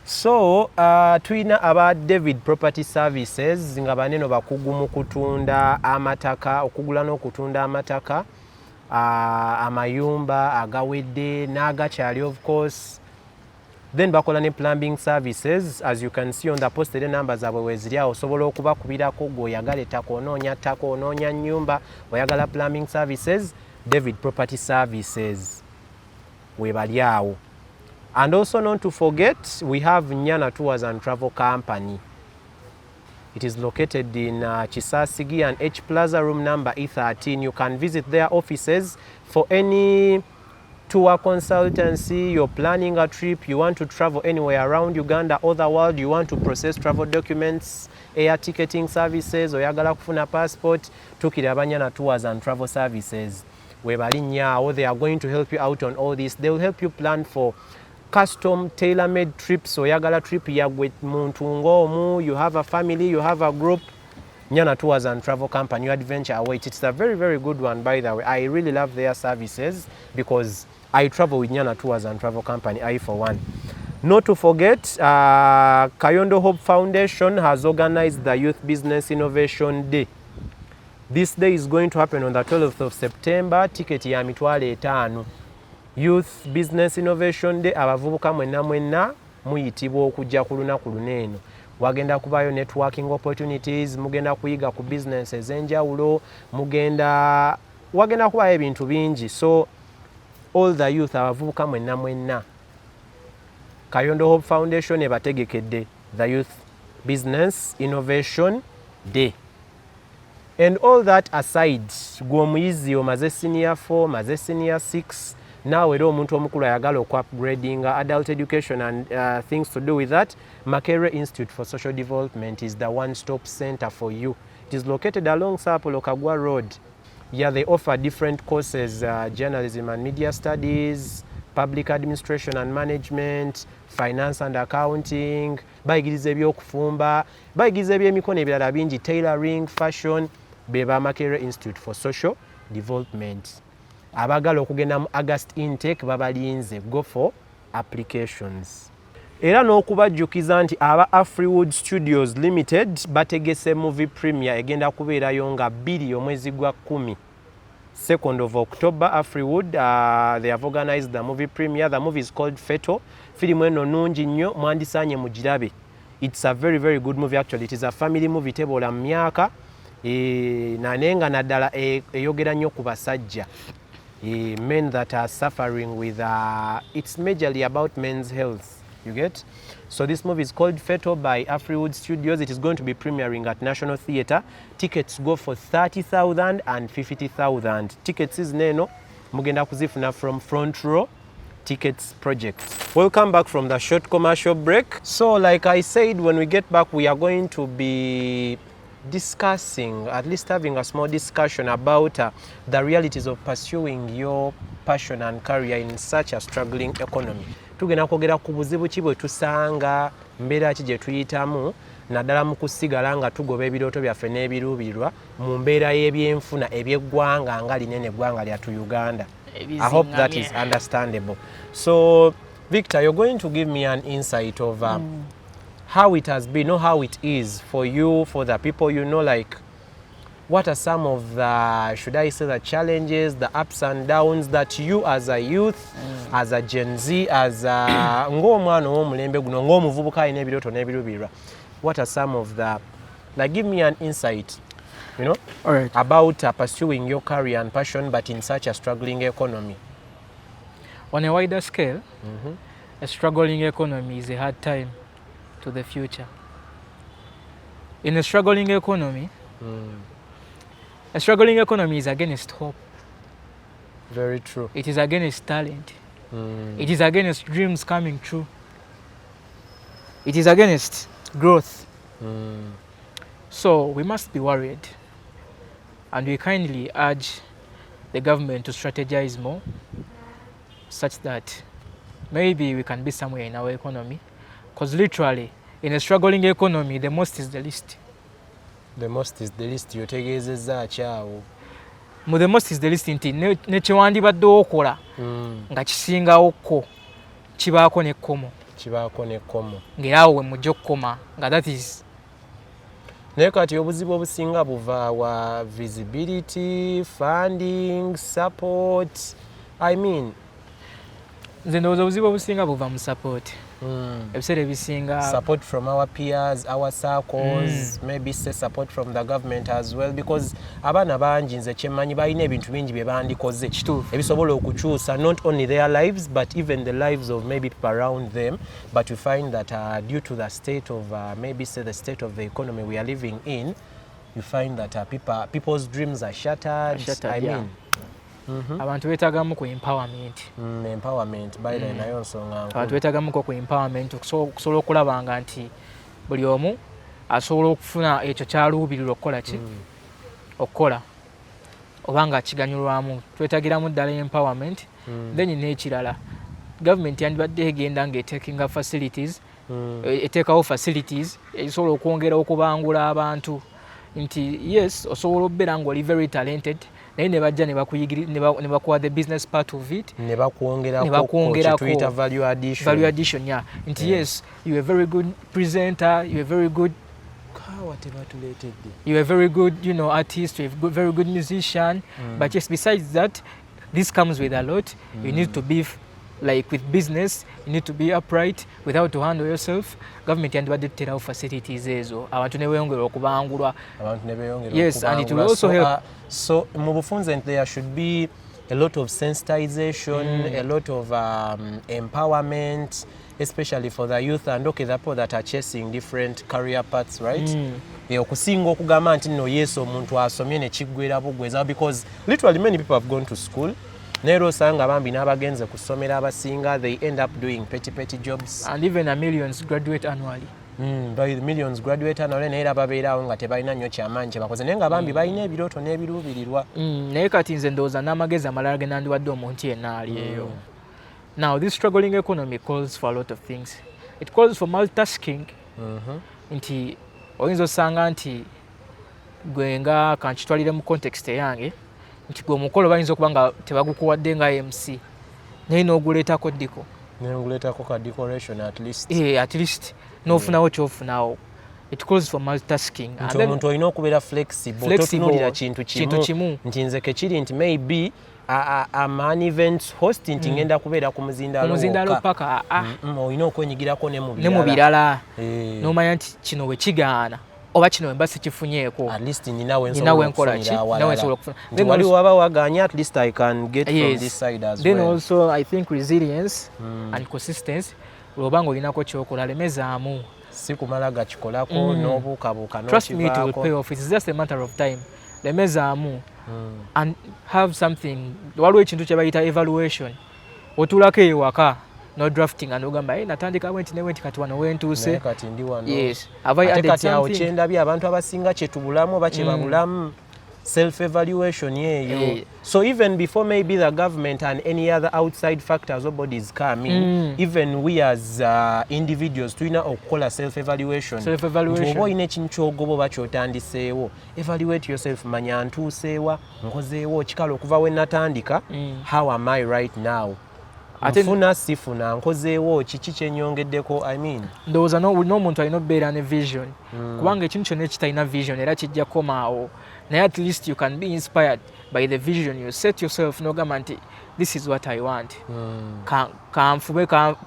A: So tulina aba David Property Services nga baneno bakugu mu kutunda amataka, okugula n'okutunda amataka, amayumba agawedde n'agakyali of course. Then bakola ne plumbing services. As you can see on the posted numbers abwe weziri awo, osobola okubakubirako gw'oyagala ettaka, onoonya ttaka, onoonya nnyumba, oyagala plumbing services, David Property Services webali awo. And also not to forget, we have Nyana Tours and Travel Company. It is located in Chisasigi and H Plaza, room number E13. You can visit their offices for any tour consultancy. You're planning a trip, you want to travel anywhere around Uganda or the world, you want to process travel documents, air ticketing services, oyagala kufuna passport, tukira Nyana Tours and Travel Services. Webali nyaawo, they are going to help you out on all this. They will help you plan for custom tailor-made trips. Oyagala trip yagwe muntu ng'omu, you have a family, you have a group, Nyana Tours and Travel Company, your adventure awaits. It's a very, very good one, by the way. I really love their services because I travel with Nyana Tours and Travel Company, I for one. Not to forget, Kayondo Hope Foundation has organized the Youth Business Innovation Day. This day is going to happen on the 12th of September. Ticket ya mitwale 5. Youth Business Innovation Day, abavubuka mwenna mwenna muyitibwa okujja ku lunaku luneeno. Wagenda kubayo networking opportunities, mugenda kuyiga ku business ez'enjawulo, wagenda kubayo ebintu bingi. So all the youth, abavubuka mwenna mwenna, Kayondo Hope Foundation ebategekedde the Youth Business Innovation Day. And all that aside, gwe omuyizi omaze senior 4, maze senior 6, now era omuntu omukulu ayagala upgrading adult education and things to do with that, Makerere Institute for Social Development is the one-stop center for you. It is located along Sir Apollo Kagwa Road. Yeah, they offer different courses, journalism and media studies, public administration and management, finance and accounting, bayigiriza ebyokufumba, bayigiriza ebyemikono ebirala bingi, tailoring, fashion, beba Makerere Institute for Social Development. Abagala okugenda mu August intake babalinze, go for applications. Era n'okubajjukiza nti aba Afriwood Studios Limited bategese movie premiere egenda kubeerayo nga 2 omwezi gwa 10, 2nd of October. Afriwood, they have organized the movie premiere. The movie is called Feto. Filimu eno nungi nnyo, mwandisaanye mugirabe. It's a very, very good movie actually. It is a family movie tebola mu myaka, nanenga naddala eyogera nnyo ku basajja. Men that are suffering with, it's majorly about men's health, you get? So this movie is called Feto by Afriwood Studios. It is going to be premiering at National Theatre. Tickets go for 30,000 and 50,000. Tickets is neno, mugenda kuzifuna from Front Row Tickets Project. Welcome back from the short commercial break. So like I said, when we get back, we are going to be discussing, at least having a small discussion about the realities of pursuing your passion and career in such a struggling economy. Tugenda kwogera ku buzibu ki bwe tusanga mbeera ki gye tuyitamu naddala mu kusigala nga tugoba ebirooto byaffe n'ebiruubirirwa mu mbeera y'ebyenfuna eby'eggwanga nga linene eggwanga lyattu Uganda. I hope that is understandable. So Victor, you're going to give me an insight of how it has been or how it is for you, for the people you know, like what are some of the, should I say, the challenges, the ups and downs that you as a youth, as a Gen Z, as a ng'omwana ow'omulembe guno, ng'omuvubuka alina ebirooto n'ebiruubirirwa, what are some of the, like give me an insight, you know, about pursuing your career and passion but in such a struggling economy?
B: On a wider scale, a struggling economy is a hard time to the future. In a struggling economy is against hope.
A: Very true.
B: It is against talent. It is against dreams coming true. It is against growth. So we must be worried, and we kindly urge the government to strategize more such that maybe we can be somewhere in our economy, because literally in a struggling economy the most is the least.
A: The most is the least. Yotegeezezza ki awo?
B: Mu the most is the least nti ne kyewandibadde okola nga kisingawokko kibaako n'ekkomo.
A: Kibaako n'ekkomo.
B: Ng'era awo we mujja okkoma nga that is.
A: Naye kati obuzibu obusinga buva wa visibility, funding, support. I mean,
B: nze ndowooza obuzibu obusinga buva mu support. Ebiseera ebisinga
A: support from our peers, our circles, maybe say support from the government as well, because abaana bangi nze kyemmanyi balina ebintu bingi bye bandikoze ebisobola okukyusa not only their lives but even the lives of maybe people around them, but we find that due to the state of maybe say the state of the economy we are living in, you find that people's dreams are shattered. I mean,
B: abantu beetagamu ku empowerment.
A: Empowerment bayira nayo nsonga nkulu. Abantu
B: beetagamu ku empowerment okusobola okulabanga nti buli omu asobola okufuna ekyo kyaluubirirwa okukola ki okukola oba nga kiganyulwamu. Twetagiramu ddala empowerment. Then n'ekirala gavumenti yandibadde egenda ng'eteekinga facilities, eteekawo facilities ezisobola okwongera okubangula abantu nti yes osobola okubeera ng'oli very talented naye ne bajja ne bakuwa the business part of it,
A: ne bakwongerako tuyita value addition.
B: Yeah. Nti yes, you are a very good presenter, you are very good you are a very good, you know, artist, you are a very good musician, but yes, besides that, this comes with a lot. You need to be like with business, you need to be upright without to handle yourself. Government yandibadde tuterawo facilities ezo abantu ne beeyongera okubangulwa. Yes, and it will also help.
A: So mu bufunze there should be a lot of sensitization, a lot of empowerment, especially for the youth and okay, the people that are chasing different career paths, right? Okusinga okugamba nti no yes omuntu asomye ne kiggwera bugweza, because literally many people have gone to school. Nero osanga bambi n'abagenze ku ssomero abasinga, they end up doing petty jobs.
B: And even millions graduate annually.
A: By the millions graduate annually naye babeerawo nga tebalina nnyo kyamaanyi kye bakoze naye nga bambi balina ebirooto n'ebiruubirirwa.
B: Naye kati nze ndowooza n'amagezi amalala ge nandiwadde omuntu yenna ali eyo. Now this struggling economy calls for a lot of things. It calls for multitasking. Nti oyinza osanga nti gwe nga kankitwalire mu context eyange nti gwe omukolo bayinza okuba nga tebagukuwadde nga MC naye n'oguleetako ddiko.
A: N'oguleetako ka decoration at least.
B: At least n'ofunawo kyofunawo. It calls for multitasking.
A: Nti omuntu olina okubeera flexible. Totunuulira kintu kimu. Nti nze kekiri nti maybe an event host nti ngenda kubeera ku muzindaalo
B: paka
A: olina okwenyigirako ne mu
B: birala. N'omanya nti kino we kigaana oba kino wemba sikifunyeeko.
A: At least ninawe nsobola okufuna. Then waliwo waba waganya at least I can get from this side as
B: well. Then also I think resilience and consistency. Olobanga olinako kyokola lemezaamu.
A: Si kumala gakikolako n'obuukabuuka n'okivaako.
B: Trust me, it will pay off. It's just a matter of time. Lemezaamu and have something. Waliwo ekintu kye bayita evaluation. Otulako ewaka no drafting and ogamba natandika wenti ne wenti kati wano wentuuse.
A: Kati ndi wano.
B: Yes. Have I added something?
A: Kati awo kyendabye abantu abasinga kye tubulamu oba kye babulamu. self-evaluation yeyo. So even before maybe the government and any other outside factors or bodies come in, even we as individuals tulina okukola self-evaluation. Nti oba olina ekintu kyogoba oba kyotandiseewo, evaluate yourself, manya ntuuseewa, nkozeewo kikala okuva we natandika, how am I right now? Nfuna sifuna nkozeewo kiki kyenyongeddeko. I mean
B: ndowooza n'omuntu alina okubeera ne vision kubanga ekintu kyonna ekitalina vision era kijja komaawo, naye at least you can be inspired by the vision you set yourself n'ogamba nti this is what I want.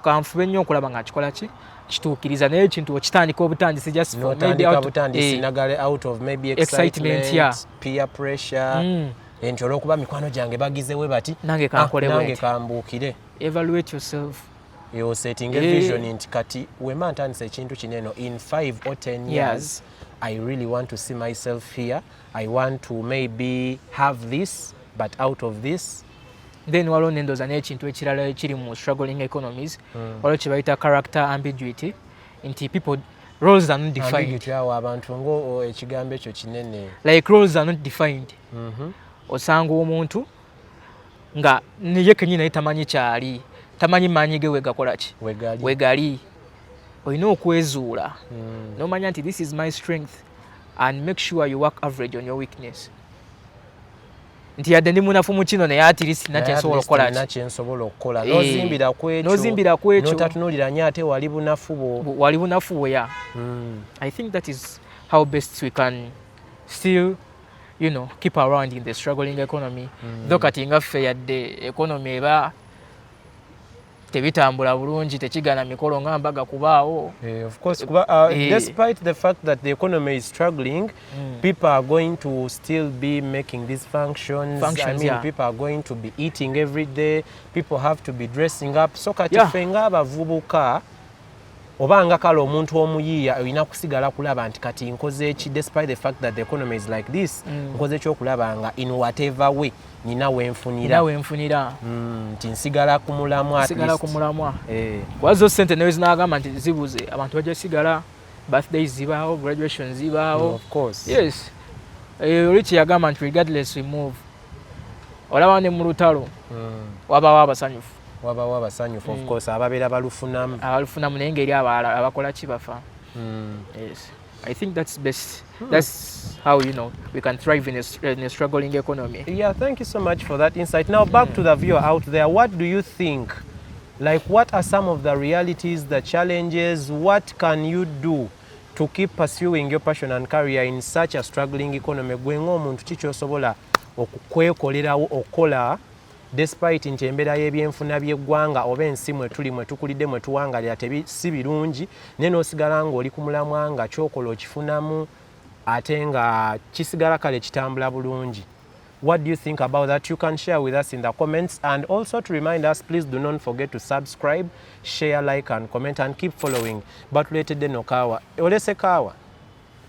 B: Kanfube nnyo okulaba nga kikola ki kituukiriza, naye ekintu okitandika obutandisi just for maybe
A: out of maybe excitement, peer pressure. Enti olw'okuba mikwano gyange bagizewe bati
B: nange
A: kambuukire.
B: Evaluate yourself.
A: You're setting a vision nti kati wema ntandisa ekintu kineno in 5 or 10 years I really want to see myself here. I want to maybe have this, but out of this.
B: Then waliwo nendoza n'ekintu ekirala ekiri mu struggling economies, waliwo kye bayita character ambiguity, nti people roles are not defined.
A: Ambiguity awo abantu ngo ekigambo ekyo kinene.
B: Like roles are not defined. Osanga omuntu nga niye kenyina tamanyi kyali, tamanyi manyi ge wegakola ki wegali, olina okwezuula n'omanya nti this is my strength and make sure you work average on your weakness. Nti yadde ndi munafu mu kino naye at least nakyensobola okukola nozimbira ku ekyo
A: notatunulira nnyo ate wali bunafu bwo ya.
B: I think that is how best we can still keep around in the struggling economy. Though kati ngaffe yadde economy eba tebitambula bulungi, tekigana mikolo ng'ambaga kubaawo.
A: Of course, despite the fact that the economy is struggling, people are going to still be making these functions. I mean, people are going to be eating every day. People have to be dressing up. So kati ffe ng'abavubuka obanga kale omuntu omuyiiya olina kusigala kulaba nti kati nkoze eki, despite the fact that the economy is like this, nkoze ekyokulaba nga in whatever way nina wenfunira nti nsigala ku mulamwa.
B: Wazo sente nawe zinagamba nti zibuze, abantu bajja sigala, birthdays zibaawo, graduations zibaawo.
A: Of course.
B: Yes. Oli yagamba nti regardless we move. Olaba ne mu lutalo wabawo abasanyufu.
A: Of course, ababeera balufunamu
B: naye ngeri abakola ki bafa. Yes, I think that's best. That's how we can thrive in a struggling economy.
A: Yeah, thank you so much for that insight. Now back to the viewer out there, what do you think? Like, what are some of the realities, the challenges? What can you do to keep pursuing your passion and career in such a struggling economy? Gwenga omuntu kiki osobola okwekolerawo okola despite nti embeera y'ebyenfuna by'eggwanga oba ensi mwe tuli mwe tukulidde mwe tuwangalira si birungi, naye n'osigala ng'oli ku mulamwa nga kyokola okifunamu ate nga kisigala kale kitambula bulungi. What do you think about that? You can share with us in the comments, and also to remind us, please do not forget to subscribe, share, like and comment and keep following. Batuletedde no kaawa. Olese kaawa?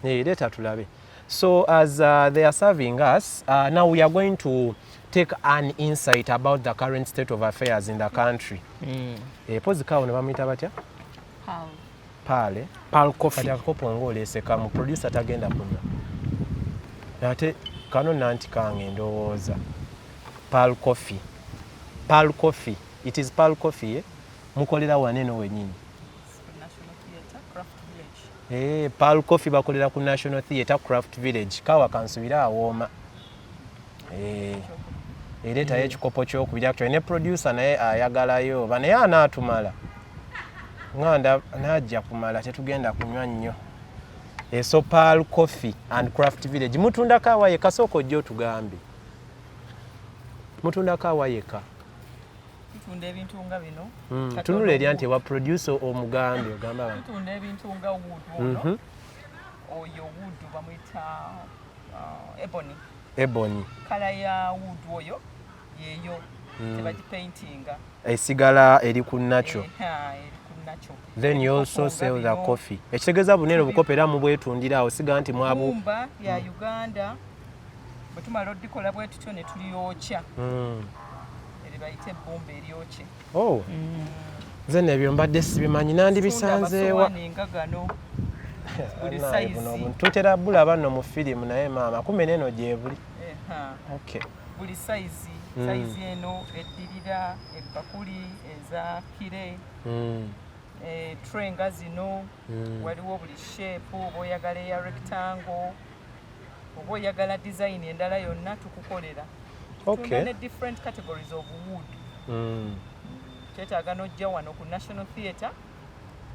A: Leeta tulabe. So as they are serving us, now we are going to take an insight about the current state of affairs in the country. Pozi kaawa ne bamuyita batya? Pal coffee. Kati akakopo ng'olese kamu producer tagenda kunywa. Ate kano nanti kange ndowooza. Pal coffee. It is Pal coffee, eh? Mukolera waneno wenyini.
F: National Theatre Craft Village.
A: Pal coffee bakolera ku National Theatre Craft Village. Kawa kansubira awooma. Ereetayo ekikopo ky'okubiri actually ne producer naye ayagalayo oba naye anaatumala. Nganda najja kumala tetugenda kunywa nnyo. So Pal Coffee and Craft Village. Mutunda kawa yeka soko jjo tugambe. Mutunda kawa yeka.
F: Tutunda ebintu nga bino.
A: Tunule eri anti wa producer omugambe ogamba abantu.
F: Tutunda ebintu nga wood. Oyo wood bamuyita ebony. Kala ya wood oyo yeyo tebaji paintinga. Esigala
A: eri ku nacho. Then you also sell the coffee. Ekitegeeza bunene obukopera mu bwetundira awo siga nti mwabu
F: Bumba ya Uganda bwetumala odikola bwetutyo ne tuliyokya. Eri bayite bumba eryokye.
A: Nze nebyo mbadde sibimanyi nandi bisanzeewa. Tutera bulaba nno mu firimu naye maama kumbe neno gye buli. Okay.
F: Buli size eno eddirira ebbakuli eza kire tray nga zino waliwo buli shape oba oyagala eya rectangle oba oyagala design endala yonna tukukolera. Tuna ne different categories of wood. Kyetaaga n'ojja wano ku National Theatre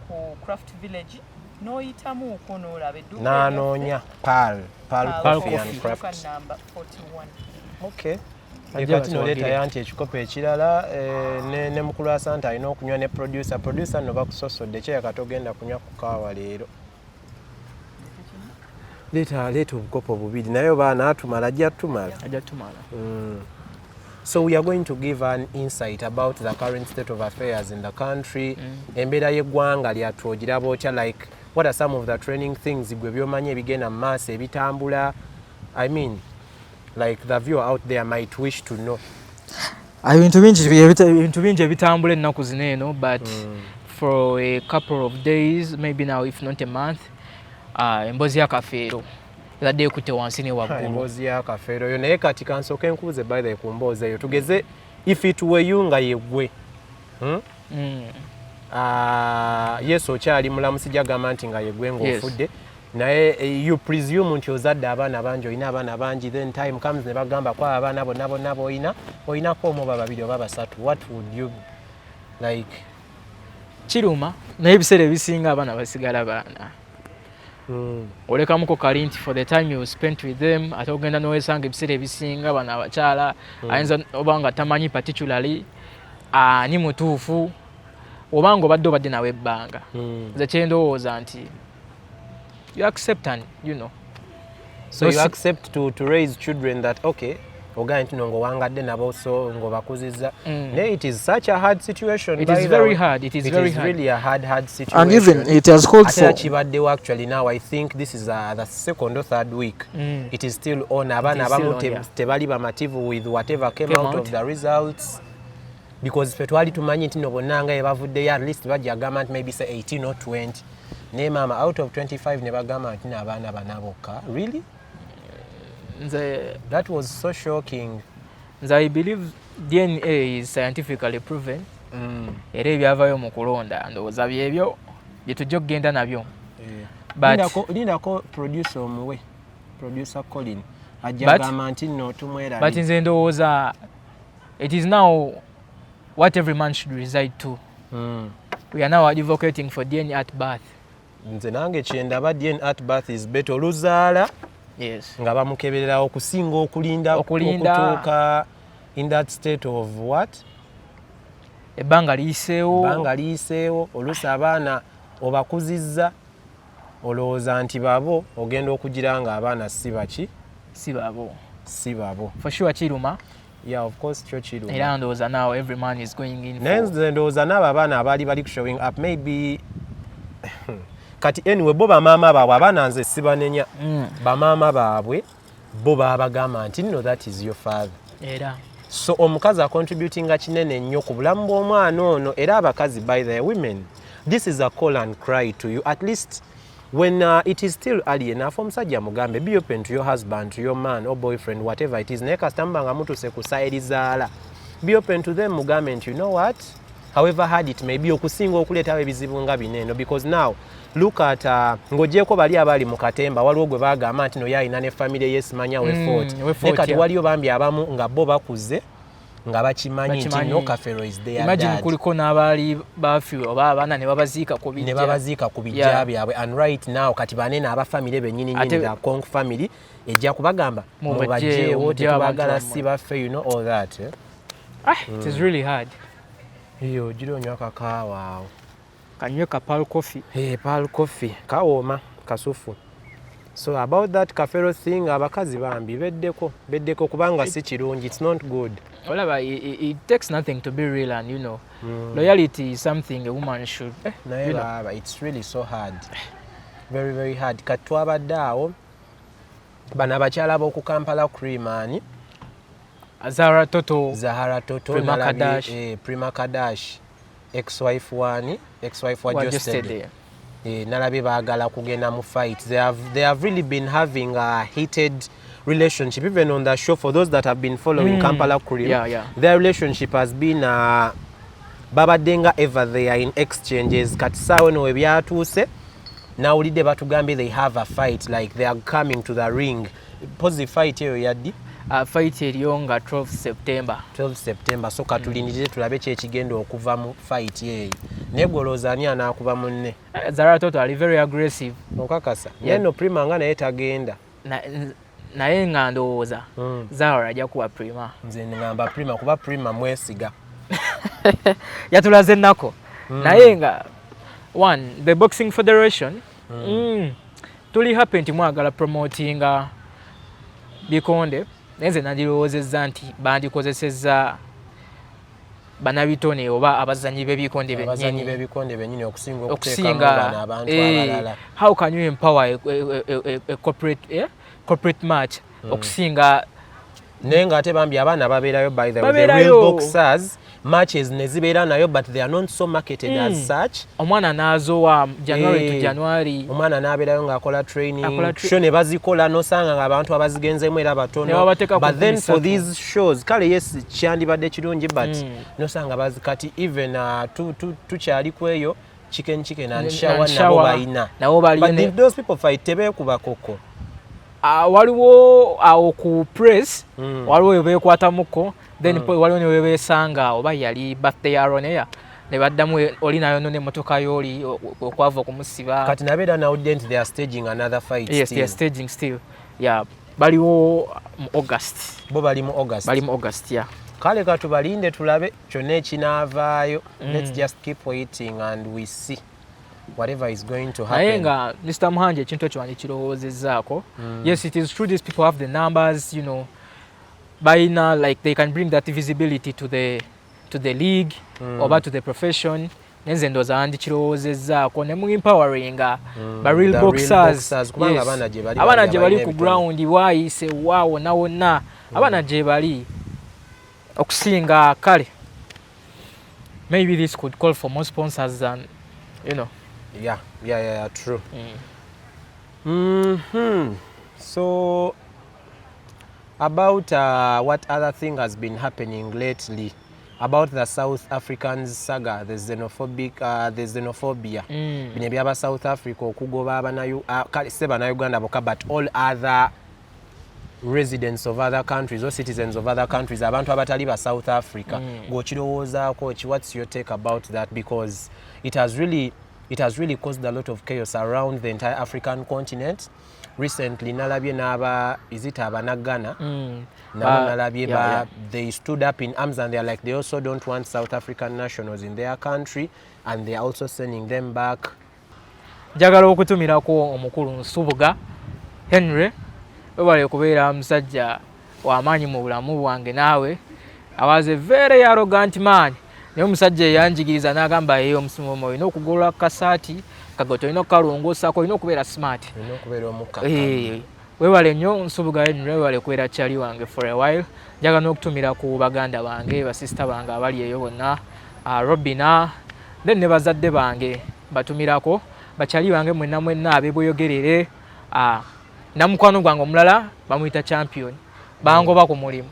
F: ku Craft Village n'oyitamuuko n'olaba edduuka
A: n'anoonya Pal Coffee and Craft
F: number 41.
A: Okay. Kati noleetayo anti ekikopo ekirala ne mukulu wa Santa alina okunywa ne producer no bakusosodde kyeyaka togenda kunywa ku kaawa leero. Leeta obukopo bubiri naye baana atumala ajja tumala. So we are going to give an insight about the current state of affairs in the country. Embeera y'eggwanga lyatwogiraba otya, like what are some of the training things gwe byomanyi ebigenda mu maaso ebitambula. I mean, like the viewer out there might wish to know.
B: Ebintu bingi ebitambula ennaku zino eno, but for a couple of days, maybe now if not a month, emboozi y'akafeero ezadde ekutte wansi ne waggulu.
A: Emboozi y'akafeero yo naye kati kansooke nkubuuze by the ku mboozi eyo tugeze if it were you nga yeggwe yes okyali mulamusi gyagamba nti nga yeggwe ng'ofudde naye you presume nti ozadde abaana bangi olina abaana bangi, then time comes ne bagamba kwa abaana bonna boinako omu oba babiri oba basatu, what would you like?
B: Kiruma naye ebiseera ebisinga abaana basigala baana. Olekamuko kali nti for the time you spent with them ate ogenda n'owesanga ebiseera ebisinga bano abakyala ayinza oba nga tamanyi particularly ani mutuufu oba nga obadde nawe ebbanga. Nze kyendowooza nti you accept and you know.
A: So you accept to raise children that okay ogaa nti no ng'owangadde nabo so ng'obakuzizza. It is such a hard situation.
B: It is very hard. It is
A: really a hard situation.
B: And even it has called for...
A: Kibaddewo actually now I think this is the second or third week. It is still on. Abaana abamu tebali bamativu with whatever came out of the results. Because ffe twali tumanyi nti no bonna nga bavuddeyo at least bajja gamba nti maybe say 18 or 20. Ne mama out of 25 ne bagamba nti n'abaana bana bokka. Really? That was so shocking.
B: I believe DNA is scientifically proven. Era ebyavaayo mu kulonda ndowooza byebyo bye tujja okugenda nabyo.
A: Lindako producer omuwe, producer Colin ajja gamba nti no tumwera.
B: But nze ndowooza it is now what every man should reside to. We are now advocating for DNA at birth.
A: Nze nange kyendaba DNA at birth is better oluzaala.
B: Yes.
A: Nga bamukeberera okusinga okulinda okutuuka in that state of what?
B: Ebbanga liyiseewo oluusi abaana obakuzizza olowooza nti babo ogenda okugira nga abaana si babo. For sure kiruma.
A: Yeah, of course kyo kiruma.
B: Era ndowooza now every man is going in for.
A: Nze ndowooza n'abo abaana bali showing up maybe kati anyway bo bamaama baabwe abaana nze sibanenya. Bamaama baabwe bo babagamba nti no that is your father.
B: Era
A: so omukazi acontributinga kinene nnyo ku bulamu bw'omwana ono era abakazi by the women this is a call and cry to you at least when it is still early enough omusajja mugambe be open to your husband, to your man or boyfriend, whatever it is naye kasitamba nga mutuse ku saa erizaala be open to them mugambe nti you know what however hard it may be okusinga okuleetawo ebizibu nga bineeno because now look at ng'ogyeko bali abali mu katemba waliwo gwe bagamba nti no yalina ne family yesimanya wefort ne kati waliyo bambi abamu nga bo bakuze nga bakimanyi nti no kafero is there.
B: Imagine kuliko n'abaali bafiwe oba abaana ne babaziika
A: ku bijja byabwe and right now kati banene abafamily bennyini nyini the Kong family ejja kubagamba mubajjeewo tetubagala si baffe you know all that.
B: It is really hard.
A: Iyo gira onywa kakaawa awo
B: kanywe ka Pal Coffee.
A: Pal Coffee kawooma kasufu. So about that kafero thing abakazi bambi beddeko kubanga si kirungi, it's not good.
B: Olaba it takes nothing to be real and you know loyalty is something a woman should
A: naye baba it's really so hard, very very hard. Katwabadde awo bano abakyala b'oku Kampala Creamani
B: Zahara Toto
A: Prima Kadash ex-wife wa yesterday. Nalabe baagala kugenda mu fight. They have really been having a heated relationship, even on the show, for those that have been following Kampala Cream, their relationship has been babadenga ever they are in exchanges. Kati sawa no ebyatuuse nawulidde batugambye they have a fight, like they are coming to the ring. Positive fight eyo yaddi
B: fight eriyo nga 12 September. So katulindirire tulabe kyekigenda okuva mu fight eyo. Negolooza ani anaakuba munne. Zara Toto ali very aggressive.
A: Okakasa. Yeno Prima nga naye tagenda.
B: Naye nga ndowooza Zara ajja kuba Prima.
A: Nze ngamba Prima kuba Prima mwesiga.
B: Yatulaze ennako. Naye nga the Boxing Federation tuli happy nti mwagala promotinga bikonde. Nze nandirowoozezza nti bandikozesezza banabitone oba abazanyi b'ebikonde bennyini
A: okusinga okuteekamu abantu abalala.
B: How can you empower a corporate match okusinga
A: naye ng'ate bambi abaana babeerayo by the way, the real boxers matches ne zibeera nayo, but they are not so marketed as such.
B: Omwana n'azowa January to January,
A: omwana n'abeerayo ng'akola training show ne bazikola n'osanga ng'abantu abazigenzeemu era batono, but then for these shows kale yes kyandibadde kirungi, but n'osanga kati even tukyali ku eyo chicken and shower nabo balina, but those people fight tebeekuba koko.
B: Waliwo awo ku press waliwo webeekwatamuko, then waliwo ne webeesanga oba yali birthday ya Ronea ne baddamu oli nayo none emmotoka y'oli okwava okumusiba.
A: Kati nabeera nawudde nti they are staging another fight.
B: Yes, they are staging still. Yeah, baliwo mu August.
A: Bo bali mu
B: August, yeah.
A: Kale katubalinde tulabe kyonna ekinaavaayo. Let's just keep waiting and we see whatever is going to happen.
B: Naye nga Mr. Muhanje ekintu ekyo wandikirowoozezzaako. Yes, it is true these people have the numbers, you know, bayina like they can bring that visibility to the league oba to the profession. Nenze ndooza wandikirowoozezzaako ne mu empowering ba real boxers.
A: Kubanga
B: abaana gye bali ku ground waayise waawo na wonna abaana gye bali okusinga kale. Maybe this could call for more sponsors than, you know.
A: Yeah, true. So about what other thing has been happening lately about the South African saga, the xenophobia. Bino byaba South Africa okugoba Uganda boka, but all other residents of other countries or citizens of other countries, abantu abatali ba South Africa. Gochirowoozaako, what's your take about that? Because it has really caused a lot of chaos around the entire African continent. Recently, nalabye naba abanagana nabo nalabye they stood up in arms and they are like they also don't want South African nationals in their country and they are also sending them back.
B: Njagala okutumirako omukulu Nsubuga Henry webale kubeera musajja w'amaanyi mu bulamu bwange naawe. I was a very arrogant man. Naye omusajja yanjigiriza n'agamba eyo omusomo olina okugolola kasaati kagoto olina okukalongoosaako olina okubeera smart. Weewale nnyo Nsubuga Henry, weewale kubeera kyali wange for a while. Njagala n'okutumira ku baganda bange basista bange abali eyo bonna, Robina, then ne bazadde bange batumirako, bakyali bange mwenna ab'ebweyogerere. Namukwano gwange omulala bamuyita champion, bangoba ku mulimu.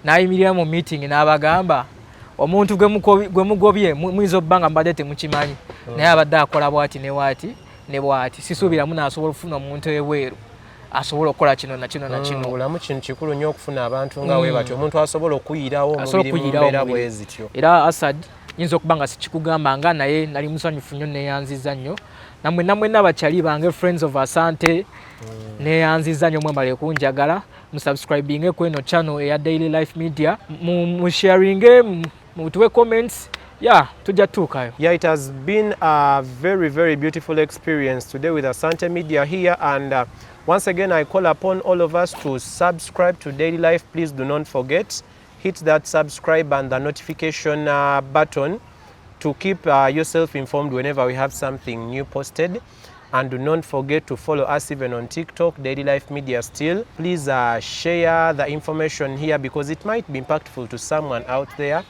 B: N'ayimirira mu meeting n'abagamba omuntu gwe mugobye muyinza obbanga mbadde temukimanyi, naye abadde akola bwati ne bwati. Sisuubiramu n'asobola okufuna omuntu ebweru asobola okukola kino na kino na kino.
A: Olamu kintu kikulu nnyo okufuna abantu nga we batyo, omuntu asobola okuyirawo omubiri mu mbeera bwe zityo.
B: Era Asad nyinza okuba nga sikikugamba nga naye nali musanyufu nnyo, neyanziza nnyo. Namwenna bakyali bange friends of Asante, neyanziza nnyo, mwembale kunjagala. Musubscribinge ku eno channel eya Daily Life Media, musharinge, mutuwe comments. Tujja tuukayo.
A: It has been a very, very beautiful experience today with Asante Media here, and once again I call upon all of us to subscribe to Daily Life. Please do not forget, hit that subscribe and the notification button to keep yourself informed whenever we have something new posted. And do not forget to follow us even on TikTok, Daily Life Media still. Please share the information here because it might be impactful to someone out there.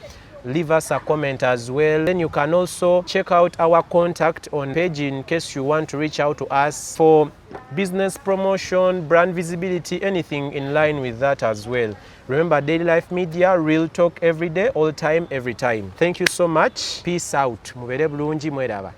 A: leave us a comment as well. Then you can also check out our contact on page in case you want to reach out to us for business promotion, brand visibility, anything in line with that as well. Remember, Daily Life Media, real talk every day, all time, every time. Thank you so much. Peace out. Mubere bulungi mweraba.